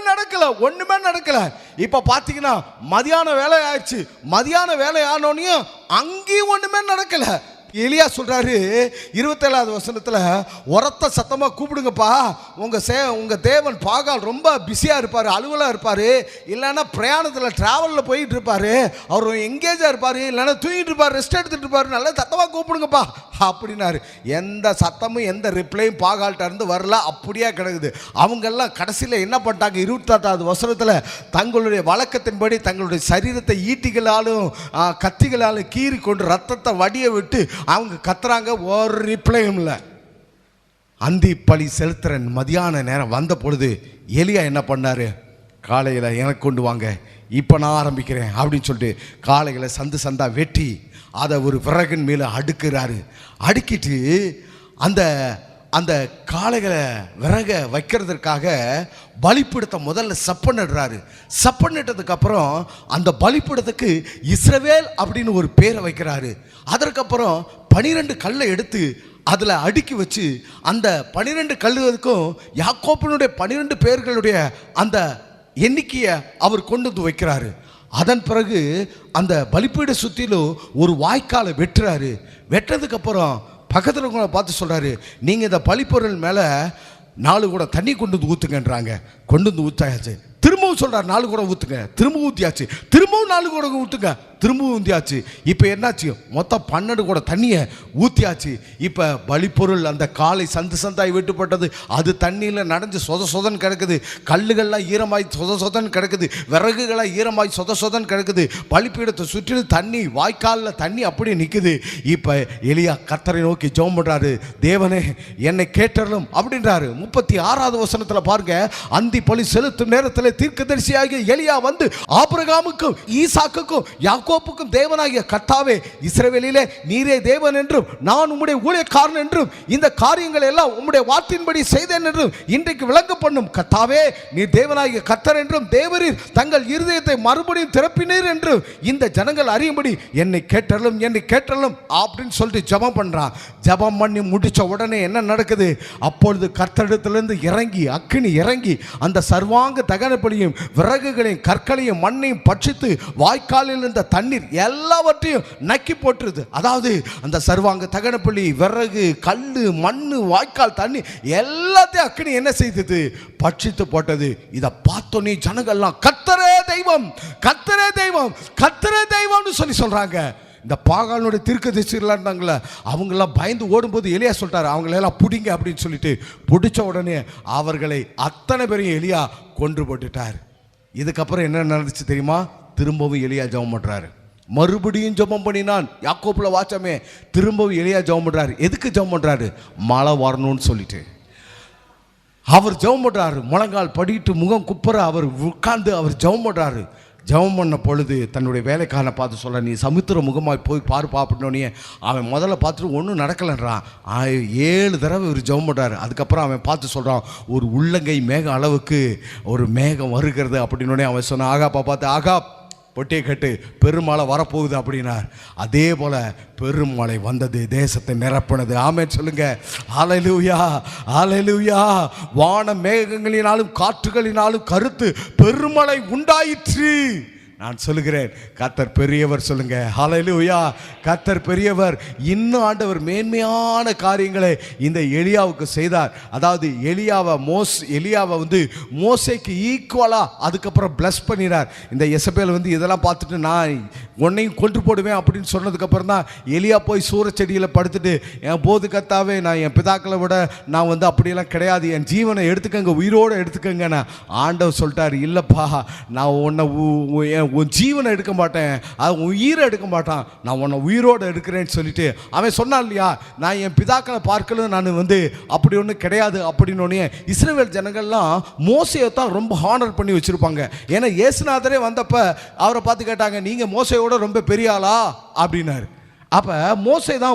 நடக்கல. இப்ப பாத்தீங்கன்னா மதியான வேலை ஆயிடுச்சு. மதியான வேலை ஆனோனையும் அங்கேயும் ஒண்ணுமே நடக்கல. எலியா சொல்றாரு 27வது வசனத்துல, உரத்த சத்தமா கூப்பிடுங்கப்பா, உங்க தேவன் பாகால் ரொம்ப பிஸியா இருப்பாரு, அலுவலா இருப்பாரு, இல்லைன்னா பிரயாணத்தில் டிராவல்ல போயிட்டு இருப்பாரு, அவர் எங்கேஜா இருப்பாரு, இல்லைன்னா தூங்கிட்டு இருப்பாரு, ரெஸ்ட் எடுத்துட்டு இருப்பாரு, நல்லா சத்தமா கூப்பிடுங்கப்பா அப்படின்னாரு. எந்த சத்தமும் எந்த ரிப்ளையும் பாகால்கிட்ட இருந்து வரல, அப்படியே கிடக்குது. அவங்கெல்லாம் கடைசியில் என்ன பண்ணிட்டாங்க? 28வது வசனத்தில் தங்களுடைய வழக்கத்தின்படி தங்களுடைய சரீரத்தை ஈட்டிகளாலும் கத்திகளாலும் கீறி கொண்டு ரத்தத்தை வடிய விட்டு அவங்க கத்துறாங்க. ஒரு ரிப்ளையும் இல்லை. அந்தி பலி செலுத்துற மதியான நேரம் வந்த பொழுது எலியா என்ன பண்ணாரு? காளைகளை எனக்கு கொண்டு வாங்க, இப்போ நான் ஆரம்பிக்கிறேன் அப்படின்னு சொல்லிட்டு காளைகளை சந்து சந்தா வெட்டி அதை ஒரு விறகின் மேலே அடுக்கிறாரு. அடுக்கிட்டு அந்த அந்த காளைகளை விறக வைக்கிறதுக்காக பலிப்பீடத்தை முதல்ல சப்பனிடுறாரு. சப்பனிட்டதுக்கப்புறம் அந்த பலிப்பீடத்துக்கு இஸ்ரவேல் அப்படின்னு ஒரு பேரை வைக்கிறாரு. அதற்கப்புறம் 12 கல்லை எடுத்து அதில் அடுக்கி வச்சு அந்த 12 கல்லுக்கும் யாக்கோப்பினுடைய 12 பேர்களுடைய அந்த எண்ணிக்கையை அவர் கொண்டு வந்து வைக்கிறாரு. அதன் பிறகு அந்த பலிப்பீட சுற்றிலும் ஒரு வாய்க்காலை வெட்டுறாரு. வெட்டுறதுக்கப்புறம் பக்கத்தில் இருக்கிறவங்களை பார்த்து சொல்கிறாரு, நீங்கள் இந்த பலிப்பொருள் மேலே 4 குடம் தண்ணி கொண்டு வந்து ஊற்றுங்கன்றாங்க. கொண்டு வந்து ஊற்றாச்சு. திரும்பவும் சொல்கிறார் 4 குடம் ஊற்றுங்க. திரும்பவும் ஊற்றியாச்சு. திரும்பவும் 4 குடம் ஊற்றுங்க. திரும்பவும் ஊற்றியாச்சு. இப்போ என்னாச்சு? மொத்தம் 12 குடம் தண்ணியை ஊற்றியாச்சு. இப்போ பலிப்பொருள் அந்த காலை சந்து சந்தாய் வெட்டுப்பட்டது, அது தண்ணியில் நனைஞ்சு சொத சொதன் கிடக்குது. கல்லுகள்லாம் ஈரமாய் சொத சொதன் கிடக்குது. விறகுகளாக ஈரமாய் சொத சொதன் கிடக்குது. பலிப்பீடத்தை சுற்றிலும் தண்ணி, வாய்க்காலில் தண்ணி அப்படியே நிற்குது. இப்போ எலியா கர்த்தரை நோக்கி ஜெபம் பண்ணுறாரு. தேவனே என்னை கேட்டறலும் அப்படின்றாரு. 36வது வசனத்தில் பாருங்க, அந்தி பலி செலுத்தும் நேரத்தில் தீர்க்கதரிசியாகிய எலியா வந்து ஆபிரகாமுக்கும் ஈசாக்குக்கும் யாக்கோப்புக்கும் தேவனாகிய கர்த்தாவே, இஸ்ரவேலிலே நீரே தேவன் என்றும் நான் உம்முடைய ஊழியக்காரன் என்றும் இந்த காரியங்களை எல்லாம் உம்முடைய வார்த்தையின்படி செய்தேன் என்றும் இன்றைக்கு விளங்க பண்ணும் கர்த்தாவே, நீர் தேவனாகிய கர்த்தர் என்றும் தேவரீர் தங்கள் இருதயத்தை மறுபடியும் திறப்பினீர் என்றும் இந்த ஜனங்கள் அறியும்படி என்னை கேட்டறலும் அப்படின்னு சொல்லிட்டு ஜெபம் பண்றான். ஜெபம் பண்ணி முடிச்ச உடனே என்ன நடக்குது? அப்பொழுது கர்த்தரிடத்திலிருந்து இறங்கி அக்கினி இறங்கி அந்த சர்வாங்க தகனப்படியும் விறகுகளையும் கற்களையும் மண்ணையும் பட்சித்து வாய்க்காலில் இருந்த தண்ணீர் எல்லாவற்றையும் நக்கி போட்டுருது. அதாவது அந்த சர்வாங்க தகனப்பள்ளி, விறகு, கல்லு, மண்ணு, வாய்க்கால், தண்ணி எல்லாத்தையும் அக்கினி என்ன செய்தது? பட்சித்து போட்டது. இதை பார்த்தோன்னே ஜனங்கள்லாம் கர்த்தரே தெய்வம், கர்த்தரே தெய்வம், கர்த்தரே தெய்வம்னு சொல்றாங்க. இந்த பாகாலனுடைய தீர்க்கதரிசிகளாக இருந்தாங்களே, அவங்கெல்லாம் பயந்து ஓடும்போது எலியா சொல்லிட்டாரு, அவங்களெல்லாம் பிடிங்க அப்படின்னு சொல்லிட்டு பிடிச்ச உடனே அவர்களை அத்தனை பேரையும் எலியா கொன்று போட்டுட்டார். இதுக்கப்புறம் என்ன நடந்துச்சு தெரியுமா? திரும்பவும் எலியா ஜெபம் பண்ணுறாரு. மறுபடியும் ஜெபம் பண்ணினான். யாக்கோப்புல வாச்சமே திரும்பவும் எலியா ஜெபம் பண்ணுறாரு. எதுக்கு ஜெபம் பண்ணுறாரு? மழை வரணும்னு சொல்லிட்டு அவர் ஜெபம் பண்ணுறாரு. முழங்கால் படிட்டு முகம் குப்புற அவர் உட்கார்ந்து அவர் ஜெபம் பண்ணுறாரு. ஜெபம் பண்ண பொழுது தன்னுடைய வேலைக்காரனை பார்த்து சொல்ல, நீ சமுத்திர முகமாய் போய் பாருப்பா அப்படின்னோடனே அவன் முதல்ல பார்த்துட்டு ஒன்றும் நடக்கலைன்றான். 7 தடவை இவர் ஜெபம் பண்ணுறாரு. அதுக்கப்புறம் அவன் பார்த்து சொல்கிறான், ஒரு உள்ளங்கை மேக அளவுக்கு ஒரு மேகம் வருகிறது அப்படின்னோடனே அவன் சொன்னான், ஆகாப்பா பார்த்து, ஆகா பொட்டியை கட்டு, பெருமழை வரப்போகுது அப்படின்னார். அதே போல் பெருமழை வந்தது, தேசத்தை நிரப்பினது. ஆமென் சொல்லுங்க. ஹல்லேலூயா, ஹல்லேலூயா. வான மேகங்களினாலும் காற்றுகளினாலும் கருத்து பெருமழை உண்டாயிற்று. நான் சொல்லுகிறேன், கர்த்தர் பெரியவர். சொல்லுங்க ஹல்லேலூயா. கர்த்தர் பெரியவர். இன்னும் ஆண்டவர் மேன்மையான காரியங்களை இந்த எலியாவுக்கு செய்தார். அதாவது எலியாவை வந்து மோசேக்கு ஈக்குவலாக அதுக்கப்புறம் பிளஸ் பண்ணினார். இந்த எசபேல் வந்து இதெல்லாம் பார்த்துட்டு நான் உன்னையும் கொன்று போடுவேன் அப்படின்னு சொன்னதுக்கப்புறம் தான் எலியா போய் சூரச்செடியில் படுத்துட்டு, என் போது கர்த்தாவே, நான் என் பிதாக்களை விட நான் வந்து அப்படியெல்லாம் கிடையாது, என் ஜீவனை எடுத்துக்கங்க, உயிரோடு எடுத்துக்கங்க. நான் ஆண்டவர் சொல்லிட்டார், இல்லைப்பா, நான் உன்னை உன் ஜீவனை எடுக்க மாட்டேன், அது உயிரை எடுக்க மாட்டான், நான் உன்னை உயிரோடு எடுக்கிறேன்னு சொல்லிட்டு அவன் சொன்னான் இல்லையா, நான் என் பிதாக்களை பார்க்கல, நான் வந்து அப்படி ஒன்றும் கிடையாது அப்படின்னோடனே இஸ்ரவேல் ஜனங்கள்லாம் மோசையை தான் ரொம்ப ஹானர் பண்ணி வச்சுருப்பாங்க. ஏன்னா இயேசுநாதரே வந்தப்போ அவரை பார்த்து கேட்டாங்க, நீங்கள் மோசையோட ரொம்ப பெரிய ஆளா அப்படின்னாரு. அப்போ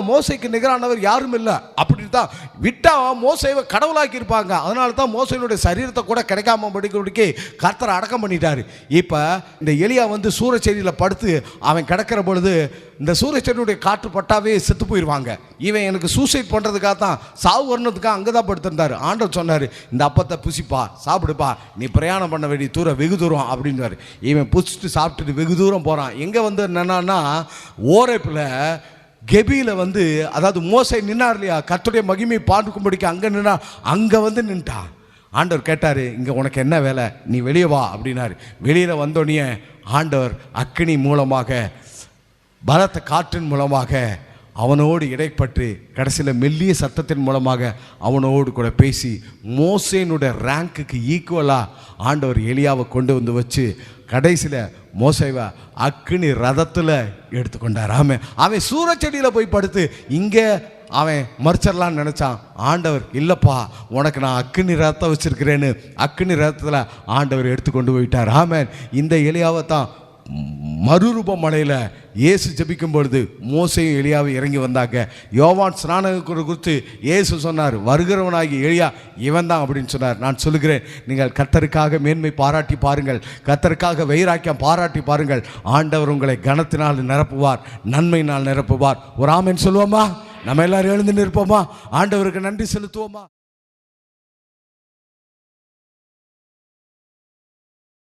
மோசைக்கு நிகரானவர் யாரும் இல்லை அப்படின்னு தான் விட்டா மோசையை கடவுளாக்கி இருப்பாங்க. அதனால தான் மோசையினுடைய சரீரத்தை கூட கிடைக்காம படிக்கிறதுக்கு கர்த்தரை அடக்கம் பண்ணிட்டாரு. இப்போ இந்த எலியா வந்து சூரச்செடியில் படுத்து அவன் கிடக்கிற பொழுது இந்த சூரச்செடியுடைய காற்று பட்டாவே செத்து போயிடுவாங்க. இவன் எனக்கு சூசைட் பண்ணுறதுக்காக தான், சாவு வரணுறதுக்காக அங்கே தான் படுத்திருந்தார். ஆண்டவர் சொன்னார், இந்த அப்பத்தை புசிப்பா, சாப்பிடுப்பா, நீ பிரயாணம் பண்ண வேண்டிய தூரம் வெகு தூரம் அப்படின்வார். இவன் புசிச்சுட்டு சாப்பிட்டுட்டு வெகு தூரம் போகிறான். எங்கே வந்து என்னன்னா ஓரேப்பில் கெபியில் வந்து, அதாவது மோசை நின்னார் இல்லையா, கர்த்தருடைய மகிமை பார்க்கும்படிக்கு அங்கே நின்னா, அங்கே வந்து நின்ட்டான். ஆண்டவர் கேட்டார், இங்கே உனக்கு என்ன வேலை, நீ வெளியே வா அப்படின்னாரு. வெளியில் வந்தோடனே ஆண்டவர் அக்கினி மூலமாக, பலத்த காற்றின் மூலமாக அவனோடு இடைப்பட்டு கடைசியில் மெல்லிய சத்தத்தின் மூலமாக அவனோடு கூட பேசி மோசேனுடைய ரேங்க்குக்கு ஈக்குவலாக ஆண்டவர் எலியாவை கொண்டு வந்து வச்சு கடைசியில் மோசேவை அக்கினி ரதத்தில் எடுத்துக்கொண்டார். அவன் சூரச்செடியில் போய் படுத்து இங்கே அவன் மறிச்சிடலான்னு நினச்சான். ஆண்டவர், இல்லைப்பா, உனக்கு நான் அக்கினி ரதத்தை வச்சுருக்கிறேன்னு அக்கினி ரதத்தில் ஆண்டவர் எடுத்துக்கொண்டு போயிட்டார். இந்த எலியாவை தான் மறுரூப மலையில் இயேசு ஜெபிக்கும் பொழுது மோசையும் எலியாவும் இறங்கி வந்தாங்க. யோவான் ஸ்நானகரை குறித்து இயேசு சொன்னார், வருகிறவனாகி எலியா இவன் தான் அப்படின்னு சொன்னார். நான் சொல்லுகிறேன், நீங்கள் கர்த்தருக்காக மேன்மை பாராட்டி பாருங்கள், கர்த்தருக்காக வைராக்கியம் பாராட்டி பாருங்கள். ஆண்டவர் உங்களை கனத்தினால் நிரப்புவார், நன்மையினால் நிரப்புவார். ஒரு ஆமென் சொல்லுவோமா? நம்ம எல்லாரும் எழுந்து நிற்போமா? ஆண்டவருக்கு நன்றி செலுத்துவோமா?